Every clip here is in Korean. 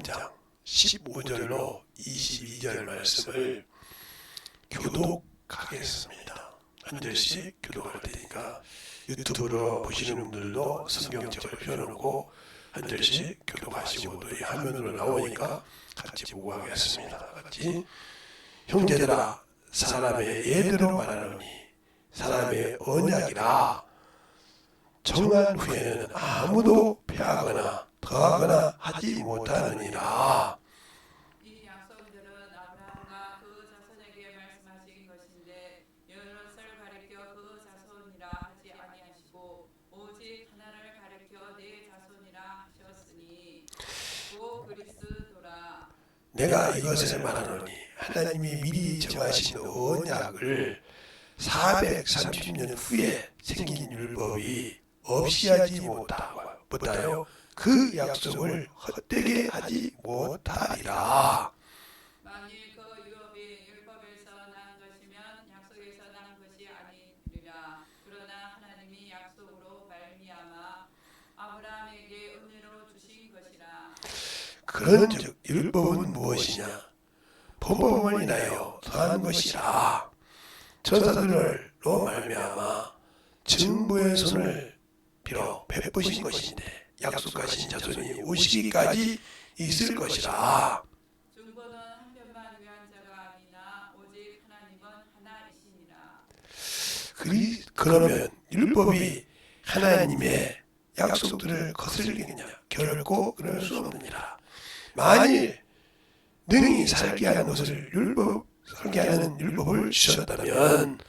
13장 15절로 22절 말씀을 교독하겠습니다. 한 절씩 교독할 테니까 유튜브로 보시는 분들도 성경책을 펴놓고 한 절씩 교독하시고 또 이 화면으로 나오니까 같이 보고 하겠습니다. 같이. 형제들아, 사람의 예대로 말하노니 사람의 언약이라. 정한 후에는 아무도 패하거나 더하거나 하지 못하느니라. 이 약속들은 아브라함과 그 자손에게 말씀하신 것인데 여럿을 가리켜 그 자손이라 하지 아니하시고 오직 하나를 가리켜 네 자손이라 하셨으니 곧 그리스도라. 내가 이것을 말하노니 하나님이 미리 정하신 언약을 430년 후에 생긴 율법이 없이 하지 못하여 그 약속을 헛되게 하지 못하리라. 만일 그 율법이 율법에서 난 것이면 약속에서 난 것이 아니리라. 그러나 하나님이 약속으로 말미암아 아브라함에게 은혜로 주신 것이라. 그런즉 율법은 무엇이냐? 법을 인하여 더한 것이라. 천사들로 말미암아 증거의 손을 빌어 베푸신 것인데 약속하신 자손이 오시기까지 있을 것이라. 중보는 한 편만 위한 자가 아니나 오직 하나님은 하나이시니라. 그러면 율법이 하나님의 약속들을 거슬리느냐? 결코 그럴 수 없느니라. 만일 능히 살게 하는 것을 살게 하는 율법을 주셨다면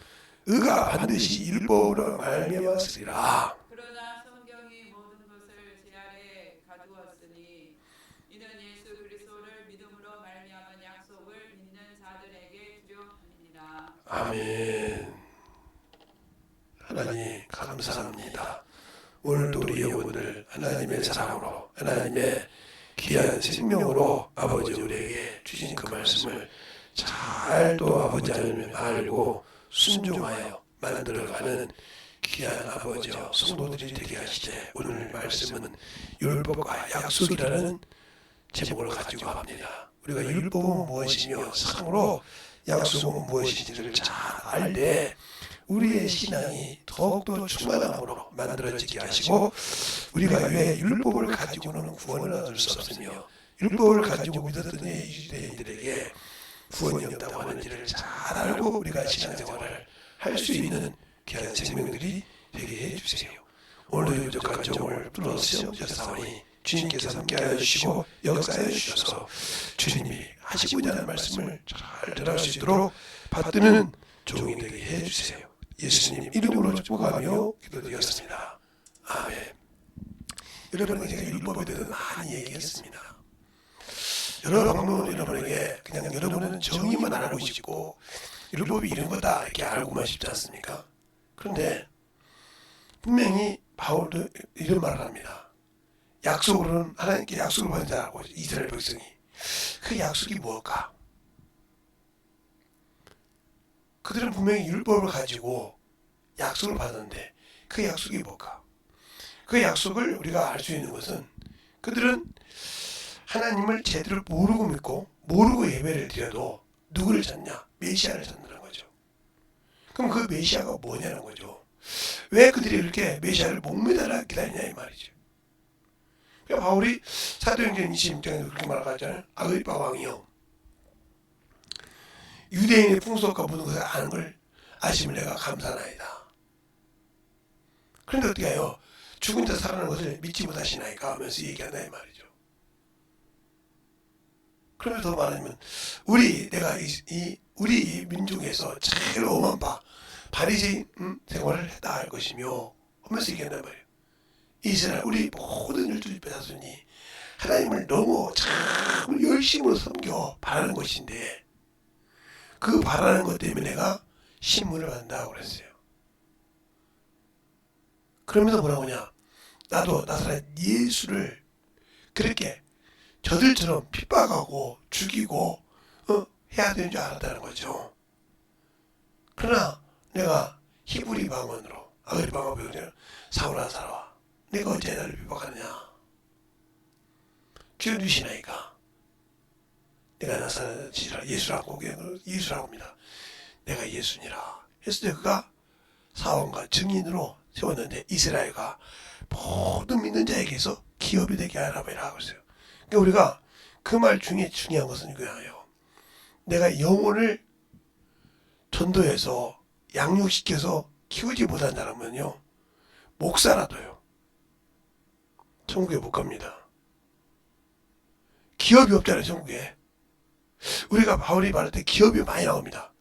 의가 반드시 율법으로 말미암았으리라. 그러나 성경이 모든 것을 제 아래 가두었으니 이는 예수 그리스도를 믿음으로 말미암은 약속을 믿는 자들에게 주려 함이니라. 아멘. 하나님 감사합니다. 오늘도 우리 영혼을 하나님의 사랑으로 하나님의 귀한 생명으로 아버지 우리에게 주신 그 말씀을 잘 또 아버지 하나님 알고 순종하여 만들어가는 귀한 아버지여 성도들이 되게 하시되 오늘 말씀은 율법과 약속이라는 제목을 가지고 합니다. 우리가 율법은 무엇이며 상으로 약속은 무엇인지를 잘 알되 우리의 신앙이 더욱더 충만함으로 만들어지게 하시고 우리가 왜 율법을 가지고는 구원을 얻을 수 없으며 율법을 가지고 믿었던 유대인들에게 구원이 없다고 하는지를 잘 알고 우리가 신앙생활을 할 수 있는 귀한 생명들이 되게 해주세요. 오늘도 유적한 종을 불러주셨사오니 주님께서 함께하여 주시고 역사하여 주셔서 주님이 하시고자 하는 말씀을 잘 들을 수 있도록 받드는 종이 되게 해주세요. 예수님 이름으로 축복하며 기도드렸습니다. 아멘. 여러분에게 제가 율법에 대해서 많이 얘기했습니다. 여러 방법으로 여러분에게 그냥 여러분은 정의만 알고 싶고 율법이 이런 거다 이렇게 알고만 싶지 않습니까? 그런데 분명히 바울도 이런 말을 합니다. 약속으로는 하나님께 약속을 받은 자라고 이스라엘 백성이 그 약속이 무엇일까? 그들은 분명히 율법을 가지고 약속을 받았는데 그 약속이 뭘까? 그 약속을 우리가 알 수 있는 것은 그들은 하나님을 제대로 모르고 믿고 모르고 예배를 드려도 누구를 찾냐? 메시아를 찾는다는 거죠. 그럼 그 메시아가 뭐냐는 거죠. 왜 그들이 이렇게 메시아를 목매달아 기다리냐 이 말이죠. 그러니까 바울이 사도행전 26장에서 그렇게 말하잖아요. 아그리파 왕이요. 유대인의 풍속과 모든 것을 아는 걸 아시면 내가 감사나이다. 그런데 어떻게 해요? 죽은 자 살아나는 것을 믿지 못하시나이까 하면서 얘기한다 이 말이죠. 그러면서 더 말하면 내가 우리 민족에서 제일 엄한 바리새인 생활을 했다 할 것이며 하면서 얘기한단 말이에요. 이스라엘 우리 모든 열두 자손이 하나님을 너무 참 열심으로 섬겨 바라는 것인데 그 바라는 것 때문에 내가 신문을 받는다고 그랬어요. 그러면서 뭐라고 하냐? 나도 나사렛 예수를 그렇게 저들처럼 핍박하고 죽이고 해야 되는 줄 알았다는 거죠. 그러나 내가 히브리 방언으로 아그리파가 배우냐 사울아 내가 어째 나를 핍박하느냐? 기어주시나이까 내가 나사렛이라 예수라고 예수라고 합니다. 내가 예수니라 했을 때 그가 사원과 증인으로 세웠는데 이스라엘과 모든 믿는 자에게서 기업이 되게 하라 하고 있어요. 그러니까 우리가 그 말 중에 중요한 것은 이거예요. 내가 영혼을 전도해서 양육시켜서 키우지 못한다면요, 목사라도요, 천국에 못 갑니다. 기업이 없잖아요, 천국에. 우리가 바울이 말할 때 기업이 많이 나옵니다.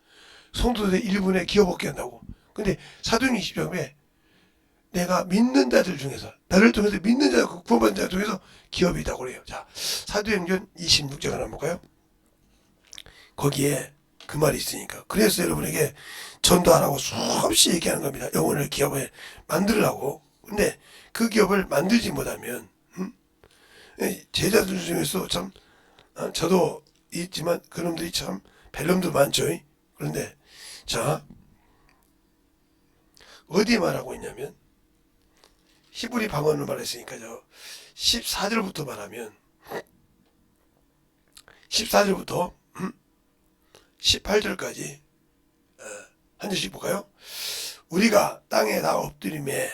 성도들 1분에 기업 얻게 한다고. 근데 사도행전 20장에 내가 믿는 자들 중에서, 나를 통해서 믿는 자, 구원받은 자 중에서 기업이 있다고 그래요. 자, 사도행전 26장을 한번 볼까요? 거기에 그 말이 있으니까. 그래서 여러분에게 전도하라고 수없이 얘기하는 겁니다. 영혼을 기업에 만들라고. 근데 그 기업을 만들지 못하면, 제자들 중에서 참, 저도 있지만 그놈들이 참 벨놈도 많죠. 그런데 자, 어디에 말하고 있냐면 히브리 방언을 말했으니까 저 14절부터 말하면 14절부터 18절까지 한 절씩 볼까요? 우리가 땅에 나 엎드림에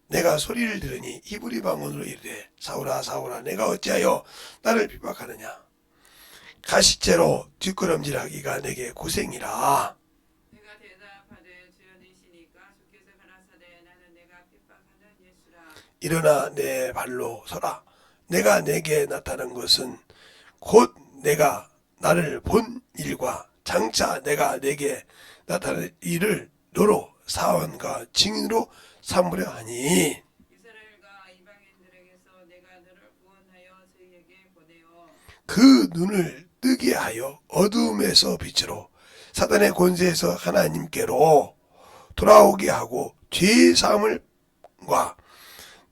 내가 소리를 들으니 히브리 방언으로 이르되 사울아 사울아 내가 어찌하여 나를 핍박하느냐 가시째로 뒷걸음질하기가 내게 고생이라. 내가 대답하되 주여 되시니까 주께서 가라사대 나는 내가 핍박하는 예수라. 일어나 내 발로 서라. 내가 내게 나타난 것은 곧 내가 나를 본 일과 장차 내가 내게 나타난 일을 너로 사원과 증인으로 삼으려 하니. 이스라엘과 이방인들에게서 내가 너를 구원하여 저희에게 보내어 그 눈을 뜨게 하여 어두움에서 빛으로 사단의 권세에서 하나님께로 돌아오게 하고 죄의 사함을과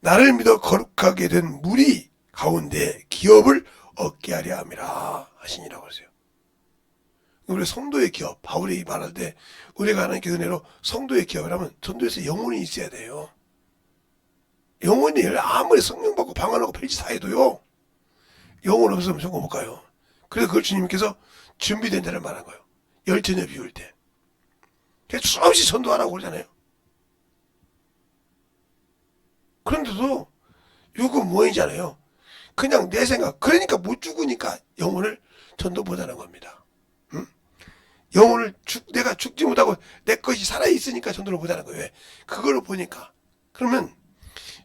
나를 믿어 거룩하게 된 무리 가운데 기업을 얻게 하려 함이라 하시니라고 그러세요. 우리 성도의 기업, 바울이 말할 때 우리가 하나님께 은혜로 성도의 기업을 하면 전도에서 영혼이 있어야 돼요. 영혼이 아무리 성령 받고 방언하고 펠지 다 해도요, 영혼 없으면 천국 못 가요. 그래서 그걸 주님께서 준비된 자를 말한 거예요. 열전에 비울 때. 그래서 수없이 전도하라고 그러잖아요. 그런데도 이거 뭐이잖아요. 그냥 내 생각, 그러니까 못 죽으니까 영혼을 전도 못하는 겁니다. 영혼을 내가 죽지 못하고 내 것이 살아있으니까 전도를 못하는 거예요. 왜? 그걸 보니까. 그러면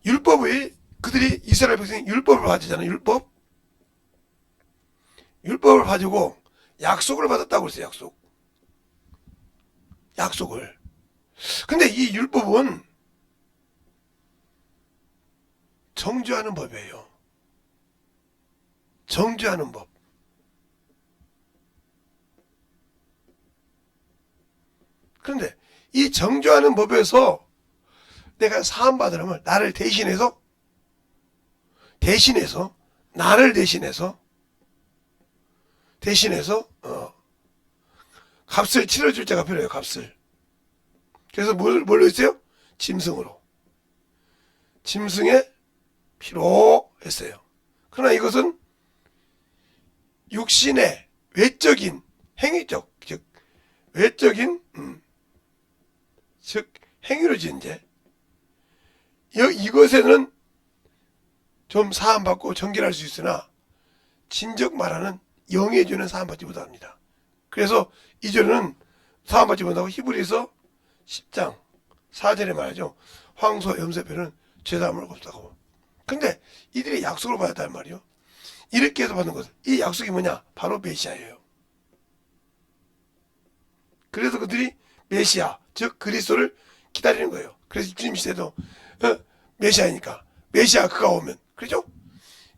율법을, 그들이 이스라엘 백성이 율법을 받았잖아요. 율법을 가지고 약속을 받았다고 그랬어요. 약속을. 근데 이 율법은 정죄하는 법이에요. 정죄하는 법. 그런데 이 정죄하는 법에서 내가 사함 받으려면 나를 대신해서 나를 대신해서 값을 치러줄 자가 필요해요. 값을. 그래서 뭘로 했어요? 짐승으로. 짐승의 피로 했어요. 그러나 이것은 육신의 외적인 행위적, 즉 외적인 즉 행위로 지은 죄. 이것에는 좀 사함받고 정결할 수 있으나 진즉 말하는 영의 죄는 사함받지 못합니다. 그래서 이 죄는 사함받지 못하고 히브리서 10장 4절에 말하죠. 황소 염소뼈는 죄사함을 없다고. 근데 이들이 약속을 받았단 말이요. 이렇게 해서 받는 것은, 이 약속이 뭐냐? 바로 메시아예요. 그래서 그들이 메시아, 즉 그리스도를 기다리는 거예요. 그래서 주님 시대도 메시아니까 메시아 그가 오면, 그렇죠?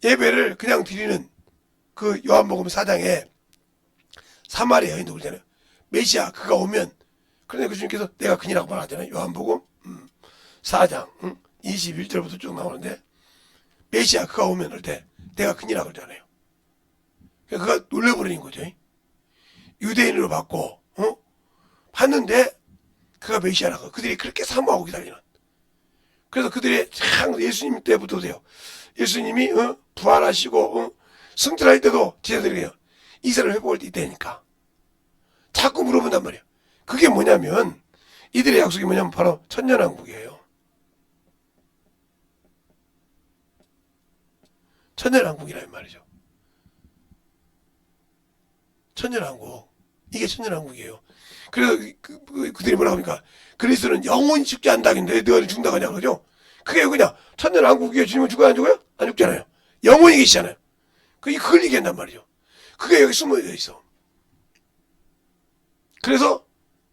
예배를 그냥 드리는 그 요한복음 4장에 사마리아 여인도 그러잖아요. 메시아 그가 오면. 그런데 그 주님께서 내가 그니라고 말하잖아요. 요한복음 4장 21절부터 쭉 나오는데 메시아 그가 오면 할 때 내가 그니라고 그러잖아요. 그가 놀래버리는 거죠. 유대인으로 받고 봤는데 그가 메시아라고 그들이 그렇게 사모하고 기다리는. 그래서 그들이 참 예수님 때부터 돼요. 예수님이 부활하시고 승천할 때도 제자들이 해요. 이스라엘 회복할 때 있다니까. 자꾸 물어본단 말이에요. 그게 뭐냐면 이들의 약속이 뭐냐면 바로 천년왕국이에요. 천년왕국이라는 말이죠. 천년왕국. 이게 천년왕국이에요. 그래서 그들이 뭐라고 합니까? 그리스도는 영원히 죽지 않다긴데 너희는 죽는다고 하냐 그러죠? 그게 그냥 천년왕국이에요. 주님은 죽어요 안 죽어요? 안 죽잖아요. 영원히 계시잖아요. 그걸 얘기한단 말이죠. 그게 여기 숨어져 있어. 그래서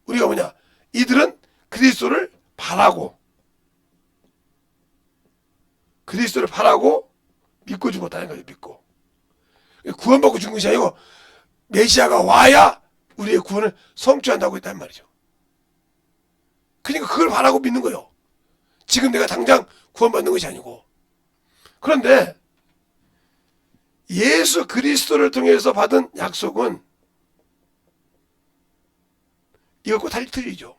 우리가 뭐냐? 이들은 그리스도를 바라고 믿고 죽었다는 거예요. 믿고. 구원받고 죽는 것이 아니고 메시아가 와야 우리의 구원을 성취한다고 했단 말이죠. 그러니까 그걸 바라고 믿는 거예요. 지금 내가 당장 구원받는 것이 아니고. 그런데 예수 그리스도를 통해서 받은 약속은 이것과 달리 틀리죠.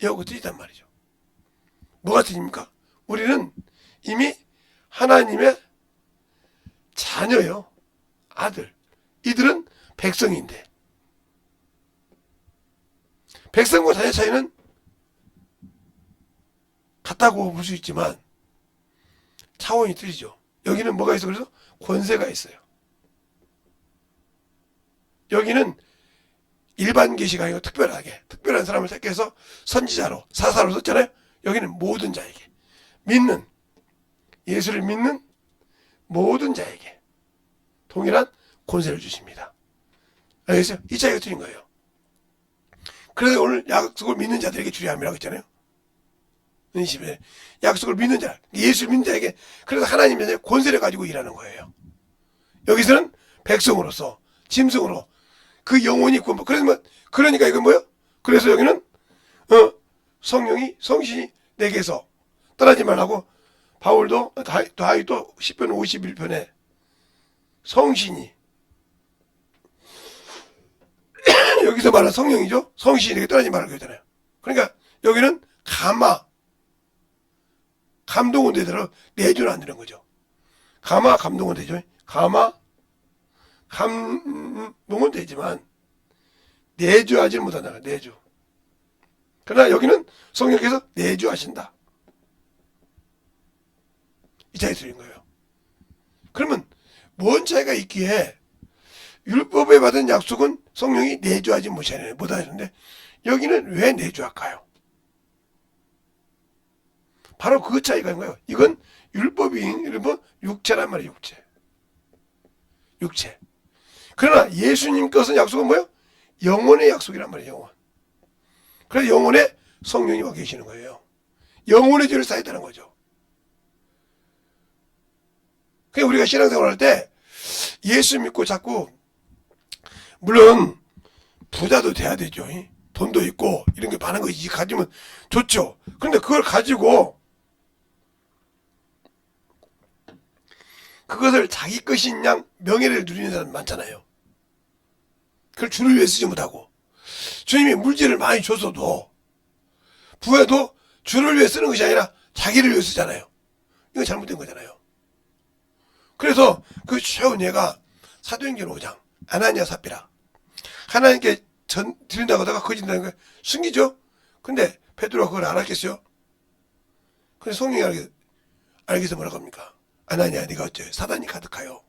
이것과 틀리단 말이죠. 뭐가 틀립니까? 우리는 이미 하나님의 자녀요. 아들. 이들은 백성인데. 백성과 자녀 차이는 같다고 볼 수 있지만 차원이 틀리죠. 여기는 뭐가 있어? 그래서 권세가 있어요. 여기는 일반 계시가 아니고 특별한 사람을 택 해서 선지자로 사사로 썼잖아요. 여기는 모든 자에게 믿는 예수를 믿는 모든 자에게 동일한 권세를 주십니다. 알겠어요? 이 차이가 틀린 거예요. 그래서 오늘 약속을 믿는 자들에게 주리함이라고 했잖아요. 약속을 믿는 자, 예수를 믿는 자에게 그래서 하나님의 권세를 가지고 일하는 거예요. 여기서는 백성으로서 짐승으로 그 영혼이 구원. 그러니까 이건 뭐요? 그래서 여기는 성신이 내게서 떠나지 말라고 바울도 다윗도 10편 51편에 성신이 여기서 말하는 성령이죠. 성신이 내게 떠나지 말라고 그러잖아요. 그러니까 여기는 감동은 되더라도 내주는 안 되는 거죠. 감동은 되죠. 감동은 되지만 내주하지 못한다. 내주. 그러나 여기는 성령께서 내주하신다. 이 차이 틀린 거예요. 그러면 뭔 차이가 있기에 율법에 받은 약속은 성령이 내주하지 못하는데 여기는 왜 내주할까요? 바로 그 차이가 있는 거예요. 이건 율법이 육체란 말이에요. 육체. 그러나 예수님 것은 약속은 뭐예요? 영혼의 약속이란 말이에요. 영혼. 그래서 영혼에 성령이 와 계시는 거예요. 영혼의 죄를 쌓였다는 거죠. 그러니까 우리가 신앙생활 할 때 예수 믿고 자꾸 물론 부자도 돼야 되죠. 돈도 있고 이런 게 많은 거 가지면 좋죠. 그런데 그걸 가지고 그것을 자기 것인 양 명예를 누리는 사람 많잖아요. 그걸 주를 위해 쓰지 못하고 주님이 물질을 많이 줬어도 부여도 주를 위해 쓰는 것이 아니라 자기를 위해 쓰잖아요. 이거 잘못된 거잖아요. 그래서 그 최후 예가 사도행전 5장 아나니아 삽비라 하나님께 드린다고 하다가 거짓된다는 걸 숨기죠. 근데 베드로가 그걸 알았겠어요? 근데 성령이 알겠어 뭐라고 합니까? 아나니아 네가 어째 사단이 가득하여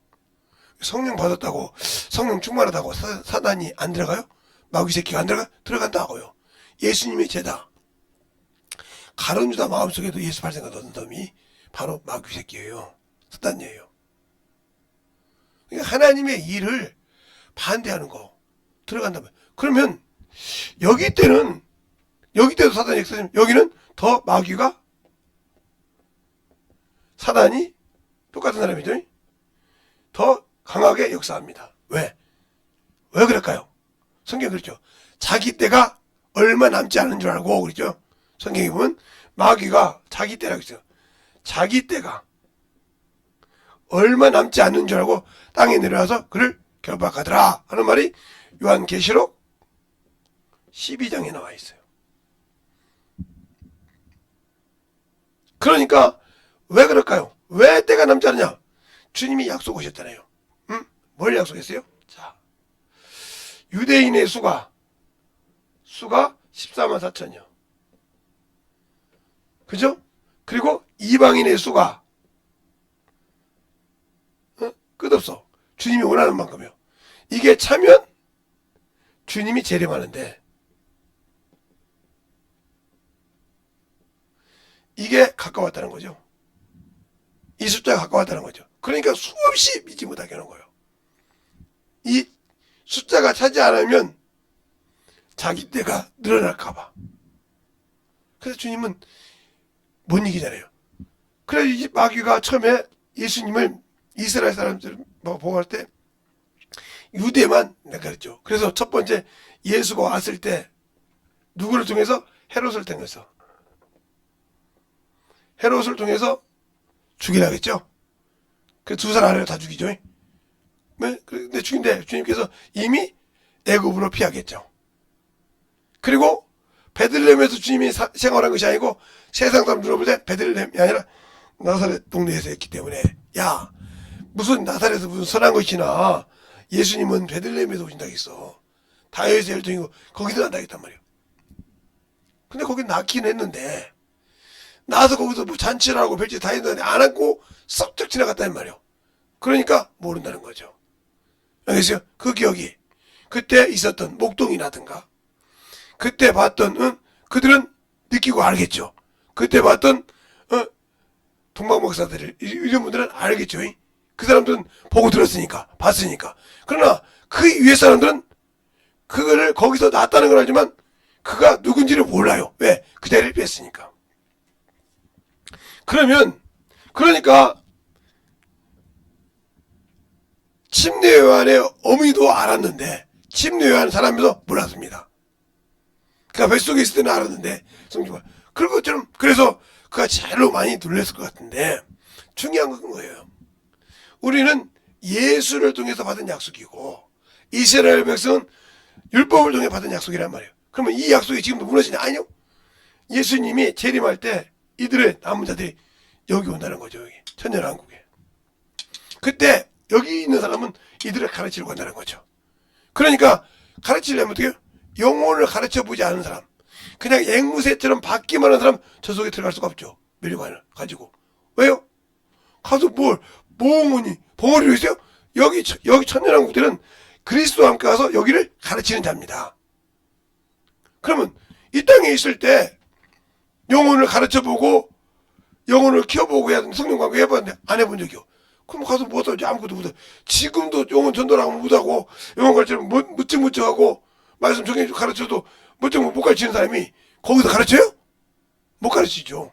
성령 받았다고 성령 충만하다고 사단이 안 들어가요? 마귀 새끼가 안 들어간다고요. 예수님의 죄다. 가론유다 마음속에도 예수 발생가 넣은 놈이 바로 마귀 새끼예요. 사단이에요. 그러니까 하나님의 일을 반대하는 거 들어간다면 그러면 여기 때도 사단이 있으면 여기는 더 마귀가 사단이 똑같은 사람이죠. 더 강하게 역사합니다. 왜 그럴까요? 성경이 그렇죠. 자기 때가 얼마 남지 않은 줄 알고 그렇죠. 성경에 보면 마귀가 자기 때라고 했어요. 자기 때가 얼마 남지 않는 줄 알고 땅에 내려와서 그를 결박하더라 하는 말이 요한계시록 12장에 나와 있어요. 그러니까 왜 그럴까요? 왜 때가 남지 않느냐? 주님이 약속하셨잖아요. 뭘 약속했어요? 자, 유대인의 수가 14만 4천이요. 그죠? 그리고 이방인의 수가 끝없어. 주님이 원하는 만큼이요. 이게 차면 주님이 재림하는데 이게 가까웠다는 거죠. 이 숫자가 가까웠다는 거죠. 그러니까 수없이 믿지 못하게 하는 거예요. 이 숫자가 차지 않으면 자기 때가 늘어날까봐. 그래서 주님은 못 이기잖아요. 그래서 이 마귀가 처음에 예수님을 이스라엘 사람들 보고 할 때 유대만 내가 그랬죠. 그래서 첫 번째 예수가 왔을 때 누구를 통해서? 헤롯을 통해서. 헤롯을 통해서 죽이라 했죠. 그 두 사람 안에 다 죽이죠. 네? 근데 죽인데 주님께서 이미 애굽으로 피하겠죠. 그리고 베들레헴에서 주님이 생활한 것이 아니고 세상 사람들 볼 때 베들레헴이 아니라 나사렛 동네에서 했기 때문에 야 무슨 나사렛에서 무슨 선한 것이나 예수님은 베들레헴에서 오신다겠어. 다윗의 혈통이고 거기서 난다겠단 말이에요. 근데 거기 낳긴 했는데 나서 거기서 뭐 잔치를 하고 별짓 다 했는데 안 하고 썩쩍 지나갔다는 말이에요. 그러니까 모른다는 거죠. 알겠어요? 그 기억이 그때 있었던 목동이라든가 그때 봤던 그들은 느끼고 알겠죠. 그때 봤던 동방 목사들 이런 분들은 알겠죠. 그 사람들은 보고 들었으니까 봤으니까. 그러나 그 위에 사람들은 그거를 거기서 낳았다는 걸 알지만 그가 누군지를 몰라요. 왜? 그 자리를 뺐으니까. 그러니까 침례 요한의 어미도 알았는데 침례 요한 사람도 몰랐습니다. 그가 뱃속에 있을 때는 알았는데 성경을 그런 것처럼 그래서 그가 제일로 많이 놀랐을 것 같은데 중요한 건 거예요. 우리는 예수를 통해서 받은 약속이고 이스라엘 백성은 율법을 통해 받은 약속이란 말이에요. 그러면 이 약속이 지금도 무너지냐? 아니요. 예수님이 재림할 때 이들의 남은 자들이 여기 온다는 거죠. 여기 천년왕국에. 그때 여기 있는 사람은 이들을 가르치려고 한다는 거죠. 그러니까 가르치려면 어떻게 해요? 영혼을 가르쳐보지 않은 사람, 그냥 앵무새처럼 받기만 하는 사람 저 속에 들어갈 수가 없죠. 멸류관을 가지고. 왜요? 가서 봉헌이로 있어요? 여기 천년왕국들은 그리스도와 함께 가서 여기를 가르치는 자입니다. 그러면 이 땅에 있을 때 영혼을 가르쳐보고 영혼을 키워보고 해야 되는데 성령 관계 해봤는데 안 해본 적이요. 그럼 가서 못하지. 아무것도 못해. 지금도 영혼 전도를 하면 못하고 영혼 가르치면 무증무증하고 말씀 정해 가르쳐도 못 가르치는 사람이 거기서 가르쳐요? 못 가르치죠.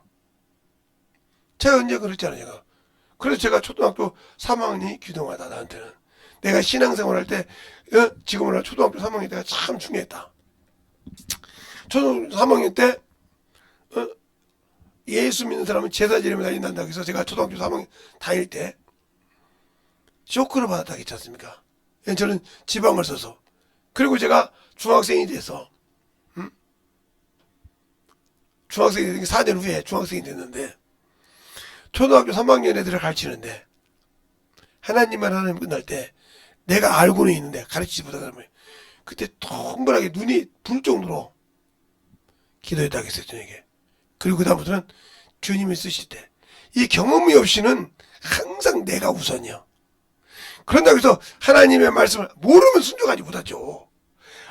제가 언제 그랬잖아요. 제가. 그래서 제가 초등학교 3학년이 귀동하다. 나한테는. 내가 신앙생활 할 때 지금은 초등학교 3학년 때가 참 중요했다. 초등학교 3학년 때 예수 믿는 사람은 제사 지내면 다닌다. 그래서 제가 초등학교 3학년 다닐 때 쇼크를 받았다 했지 않습니까? 저는 지방을 써서. 그리고 제가 중학생이 돼서 중학생이 되는 게 4년 후에 중학생이 됐는데 초등학교 3학년 애들을 가르치는데 하나님만 하나님 끝날 때 내가 알고는 있는데 가르치지 못하는 거예요. 그때 동그랗게 눈이 불 정도로 기도했다고 했어요. 저에게. 그리고 그 다음부터는 주님이 쓰실 때 이 경험이 없이는 항상 내가 우선이요. 그런다고 해서 하나님의 말씀을 모르면 순종하지 못하죠.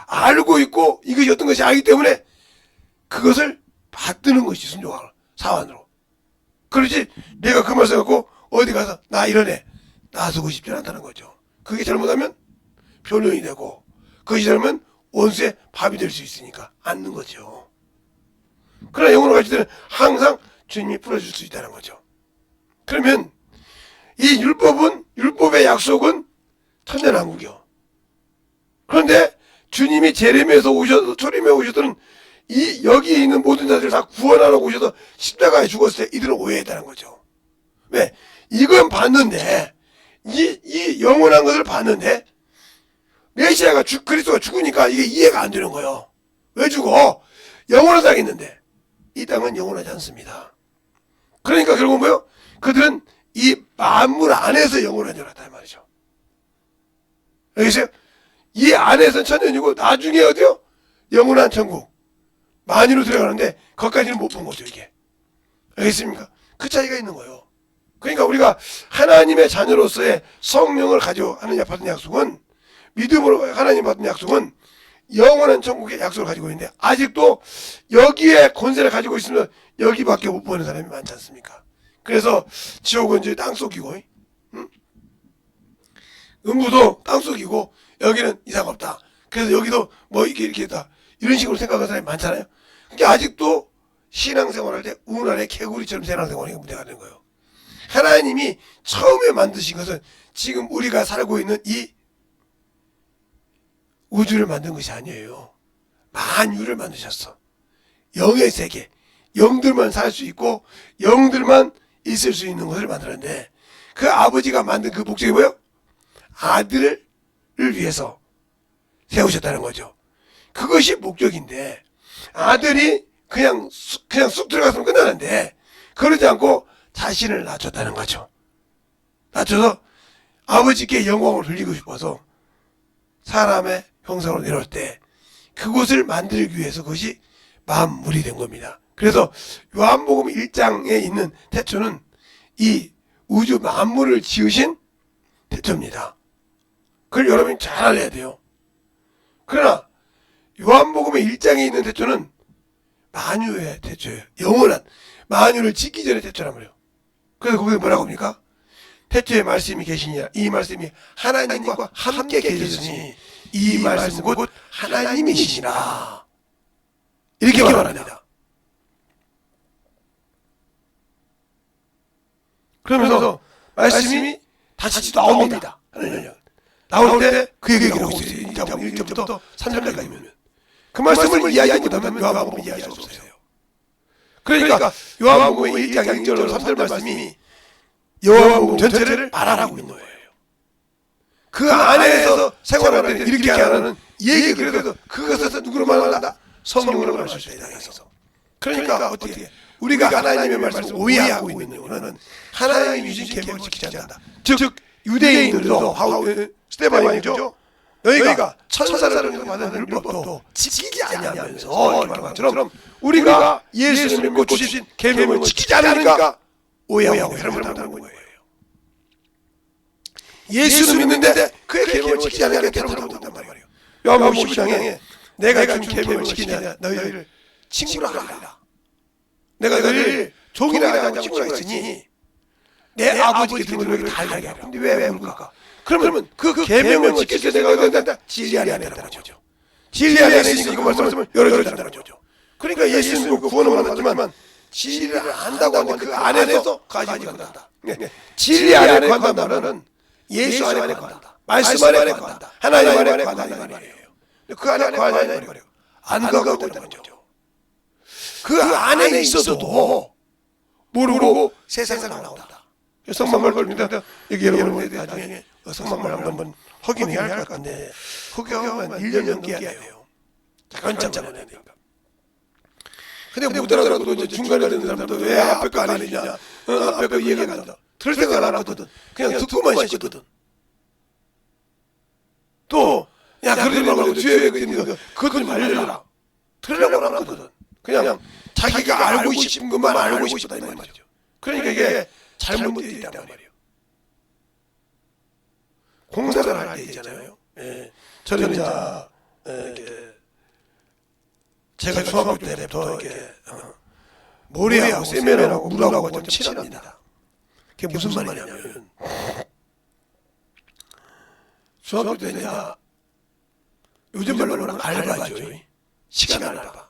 알고 있고 이것이 어떤 것이 알기 때문에 그것을 받드는 것이 순종하는 사안으로. 그렇지 내가 그 말씀 갖고 어디 가서 나 이러네 나서고 싶지 않다는 거죠. 그게 잘못하면 변론이 되고 그것이 잘못하면 원수의 밥이 될 수 있으니까 않는 거죠. 그러나 영혼을 가질 때는 항상 주님이 풀어줄 수 있다는 거죠. 그러면 이 율법의 약속은 천년왕국이요. 그런데 주님이 제림에서 오셔서 초림에 오셔서는 이 여기 있는 모든 자들을 다 구원하러 오셔서 십자가에 죽었을 때 이들은 오해했다는 거죠. 왜? 이건 봤는데 이 영원한 것을 봤는데 메시아가 그리스도가 죽으니까 이게 이해가 안 되는 거예요. 왜 죽어? 영원한 땅이 있는데 이 땅은 영원하지 않습니다. 그러니까 결국 뭐요? 그들은 이 만물 안에서 영원한 줄 알았다 말이죠. 알겠어요? 이 안에서는 천년이고 나중에 어디요? 영원한 천국 만유로 들어가는데 거기까지는 못 본 거죠 이게. 알겠습니까? 그 차이가 있는 거예요. 그러니까 우리가 하나님의 자녀로서의 성령을 가지고 하느냐 받은 약속은 믿음으로 하나님 받은 약속은 영원한 천국의 약속을 가지고 있는데 아직도 여기에 권세를 가지고 있으면 여기밖에 못 보는 사람이 많지 않습니까? 그래서 지옥은 이제 땅속이고 음부도 땅속이고 여기는 이상 없다. 그래서 여기도 뭐 이렇게 있다. 이런 식으로 생각하는 사람이 많잖아요. 그러니까 아직도 신앙생활할 때 우물안에 개구리처럼 신앙생활이 문제가 되는 거예요. 하나님이 처음에 만드신 것은 지금 우리가 살고 있는 이 우주를 만든 것이 아니에요. 만유를 만드셨어. 영의 세계, 영들만 살 수 있고 영들만 있을 수 있는 것을 만들었는데 그 아버지가 만든 그 목적이 뭐예요? 아들을 위해서 세우셨다는 거죠. 그것이 목적인데 아들이 그냥 쑥 들어갔으면 끝나는데 그러지 않고 자신을 낮췄다는 거죠. 낮춰서 아버지께 영광을 돌리고 싶어서 사람의 형상으로 내려올 때 그곳을 만들기 위해서 그것이 만물이 된 겁니다. 그래서 요한복음 1장에 있는 태초는 이 우주 만물을 지으신 태초입니다. 그걸 여러분이 잘 알아야 돼요. 그러나 요한복음의 1장에 있는 태초는 만유의 태초예요. 영원한 만유를 짓기 전에 태초란 말이에요. 그래서 거기서 뭐라고 합니까? 태초에 말씀이 계시니라. 이 말씀이 하나님과 함께 계셨으니 이 말씀은 곧 하나님이시니라. 이렇게 말합니다. 그러면서 말씀이 다시 나옵니다. 나올 때 그 얘기를 하고 있어요. 1절부터 3절까지 보면 그 말씀을 이해하지 못하면 요한복음을 이해할 수 없어요. 그러니까 요한복음 1장 1절로 3절 말씀이 요한복음 전체를 말하라고 있는 거예요. 그 안에서 생활할 때는 이렇게 하라는 얘기를 그래도 그것에서 누구로 말한다? 성령으로 말할 수 있다. 그러니까 어떻게 우리가 하나님의 말씀을 오해하고 있는 이유는 하나님이 주신 계명을 지키지 않는다. 즉 유대인들도 스데반이죠. 너희가 천사를 받은 율법도 지키지 아니하면서 이렇게 말처럼 우리가 예수를 믿고 주신 계명을 지키지 않으니까 오해하고 회람을 못하는 거예요. 예수를 믿는데 그의 계명을 지키지 않으니까 회람을 못한단 말이에요. 요한복음 12장에 내가 준 계명을 지키냐 너희를 친구라 하리라. 내가 너희를 종이라 하지 친구라 했으니 내 아버지께 들은 너희를 다 알게 하라. 근데 왜 물을까? 그러면 그 계명을 지킬 때 내가 어디다 진리 안에 있다는 거죠. 진리 안에 있으니까 그 말씀을 열어준다는 거죠. 그러니까 예수님도 구원을 받았지만 진리를 안다고 하는데 그 안에서 가지고 간다. 진리 안에 간다는 말은 예수 안에 간다. 말씀 안에 간다. 하나님 안에 간다 이 말이에요. 그 안에 가야 이 말이에요. 안 가고 있다는 거죠. 그 안에 있어도 모르고 세상에 나온다. 성막말 걸립니다. 여기 여러분들 나중에 성막말 한번 확인해야 할 것 같은데 확인하면 1년 넘게 해야 돼요. 잠깐 해야 돼요. 근데 못 알아들어도 이제 중간에 듣는 사람도 왜 앞에 거 안 해주냐, 앞에 거 이해가 안 된다. 들을 생각 안 하거든. 그냥 듣고만 있거든. 또 야 그러지 말고 뒤에 그것 좀 알려줘라. 들으려고 안 하거든. 그냥 자기가 알고 싶은 것만 알고 싶다 이 말이죠. 그러니까 이게 잘못되어 있단 말이에요. 공사를 할 때 있잖아요. 예. 저는 이제 제가 중학교 때부터 이렇게 모래하고 세면하고 물하고 좀 칠합니다. 그게 무슨 말이냐면 중학교 때 이제 요즘 말로는 알바죠. 시간 알바.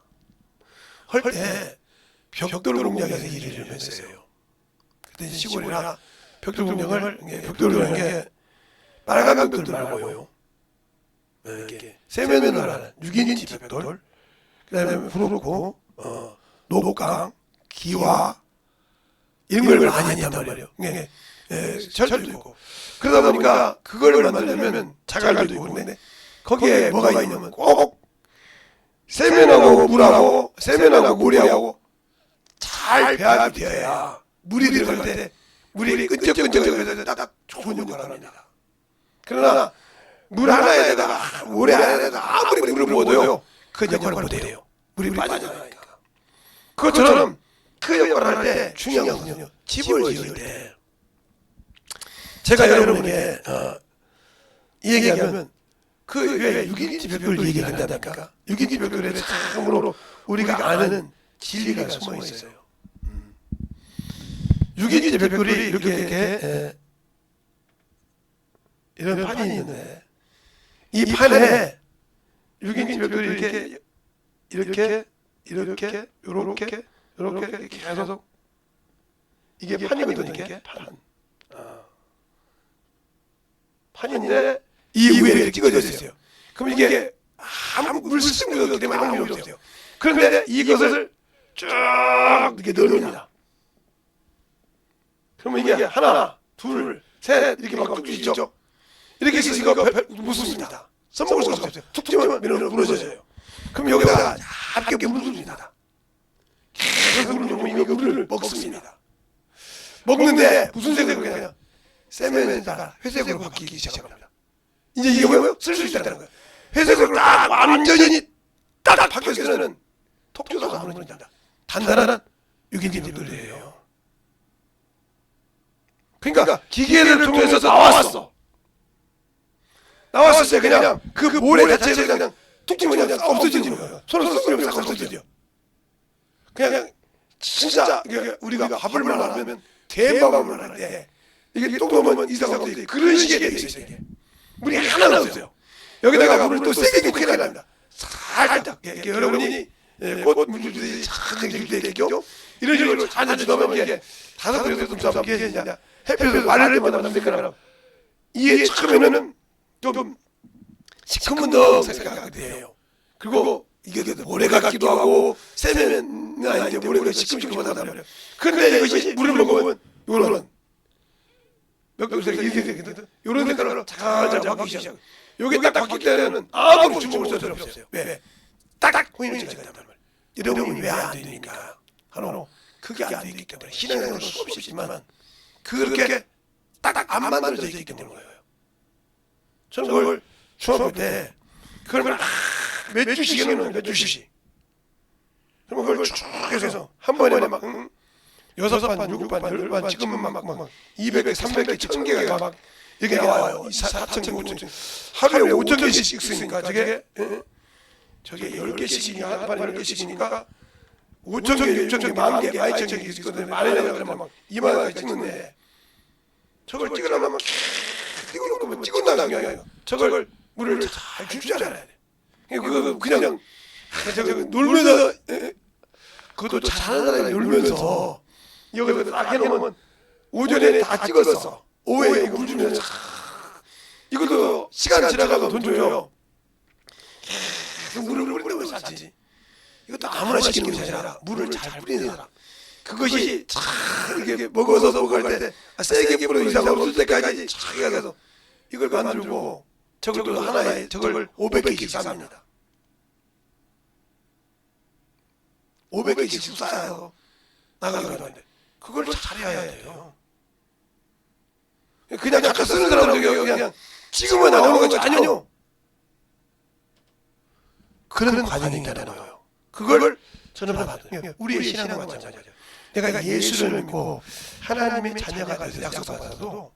할 때 벽돌 공장에서 일을 좀 했어요. 그때 시골이라 벽돌 공장을 벽돌이라는 게 빨간 벽돌 말고요. 이렇게 세면을 하는 6인치 벽돌, 그다음에 후루룩고, 녹강, 기와 이런 걸 많이 했단 말이에요. 철도 있고. 그러다 보니까 그걸 만들려면 자갈도 있고 그런데 거기에 뭐가 있냐면 꼭 세면하고 물하고 세면하고 모래하고 잘 배합이 되어야 물이 들어갈 때 물이 끈적끈적해서 딱 좋은 역할을 합니다. 그러나 물 하나에다가 모래 안에다가 아무리 물을 부어도요 그 역할을 못해요. 물이 빠져나가니까. 그것처럼 그 역할을 할 때 중요한 것은요 집을 지을 때 제가 여러분에게 이 얘기하면 그 왜 6인지 벽돌 얘기를 한다니까. 6인지 벽돌에 참으로 우리가 아는 진리가 숨어 있어요. 6인지 벽돌이 이렇게 이런 판이 있는데 이 판에 6인치 벽돌이 이렇게 계속 이게 판이거든요. 이게 판인데 이 위에 이렇게 찍어져 있어요. 그럼 이게 아무 물 쓰는 거 때문에 아무 필요 없어요. 그런데 이것을 쭉 이렇게 넣습니다. 그러면 이게 하나, 둘, 셋 이렇게 막 뚝뚝이죠. 이렇게 해서 이거 무습니다. 써먹을 수가 없어요. 툭 찌면 무너져요. 그럼 여기다가 얇게 물을 줍니다. 계속 물을 먹습니다. 먹는데 무슨 색으로 그냥 세면에다가 회색으로 바뀌기 시작합니다. 이제 이게 뭐예요? 쓸 수 있다는 거예요. 회색으로 딱 완전히 딱 바뀌어서는 톡 쏘다가 무너진다. 단단한 6인치 벽돌이에요. 그러니까 기계를 통해서 나왔을 때 그냥 그 모래 자체에서 그냥 툭 치면 그냥 없어지는 거예요. 손을 쓰면 싹 없어져요. 그냥 진짜 우리가 밥을 말하면 대밥을 말할 때 이게 뚝 넣으면 이상하고 그런 식의 되어 있어요. 이게. 물이 하나도 없어요. 여기다가 물을 또 세게 넣고 큰일 납니다. 살짝 여러분이 꽃 물을 주듯이 착착 줄때요 이런 식으로 잔잔히 넣으면 이게 5배에서 좀 잡게 이제 햇볕에서 말할 때마다 남들거나 이게 처음에는 좀 시커먼 생각하게 돼요. 그리고 이게 모래 같기도 하고 세면은 아닌데 모래가 시큼시큼하단 말이에요. 그런데 이것이 물을 먹으면 요런 멱돌색이 이렇게 되거든. 요런 색깔로 잘 바뀌기 시작해요. 요게 딱 바뀔 때는 아무런 주목을 쓸 필요 없어요. 왜? 딱딱 보이는 색깔이란 말이에요. 여러분이 왜 안 되니까? 바로 그게 안 되기 때문에 신앙생활은 수없이 있지만 그렇게 딱딱 안 만들어져 있기 때문에 저는 그걸 수업할 때 그걸 몇 주씩 해놓으면 몇 주씩 그러면 그걸 쭉 해서 한 번에 막 6판, 6판, 10판 지금은 막 200개, 300개, 1000개가 막 이렇게 나와요. 4,000개, 5,000개 하루에 5,000개씩 쓰니까 저게 10개씩이니까 한 판에 10개씩이니까 5,000개, 6,000개, 10,000개, 12,000개 있거든요. 만원에 그러면 막 2만 원까지 찍는데 저걸 찍으려면 찍어놓고 찍은다 중요해요. 저걸 물을 잘 줄 줄 알아야 돼. 그냥 저거 놀면서 그것도 잘하는 사람이 놀면서 여기서 딱 해놓으면 오전에 다 찍었어. 오후에 물 주면 이것도 시간 지나가면 돈 줘요. 계속 물을 뿌리면 쌌지. 이것도 아무나 시키는 것이 아니라 물을 잘 뿌리는 사람. 그것이 참 이렇게 먹어서 먹을 때 세게 뿌려 이상 없을 때까지 잘 해서 이걸 만들고 저걸 하나에 저걸 500개씩 쌉니다. 500개씩 싸요. 나가기로 하는데 그걸 잘해야 돼요. 그냥 작가 쓰는 사람은 그냥 찍으면 나오는 거지 아니요. 그런 과정이 있다는 거예요. 그걸 저는 받아요. 우리의 신앙과 마찬가지죠. 내가 예수를 믿고 하나님의 자녀가 돼서 약속받아도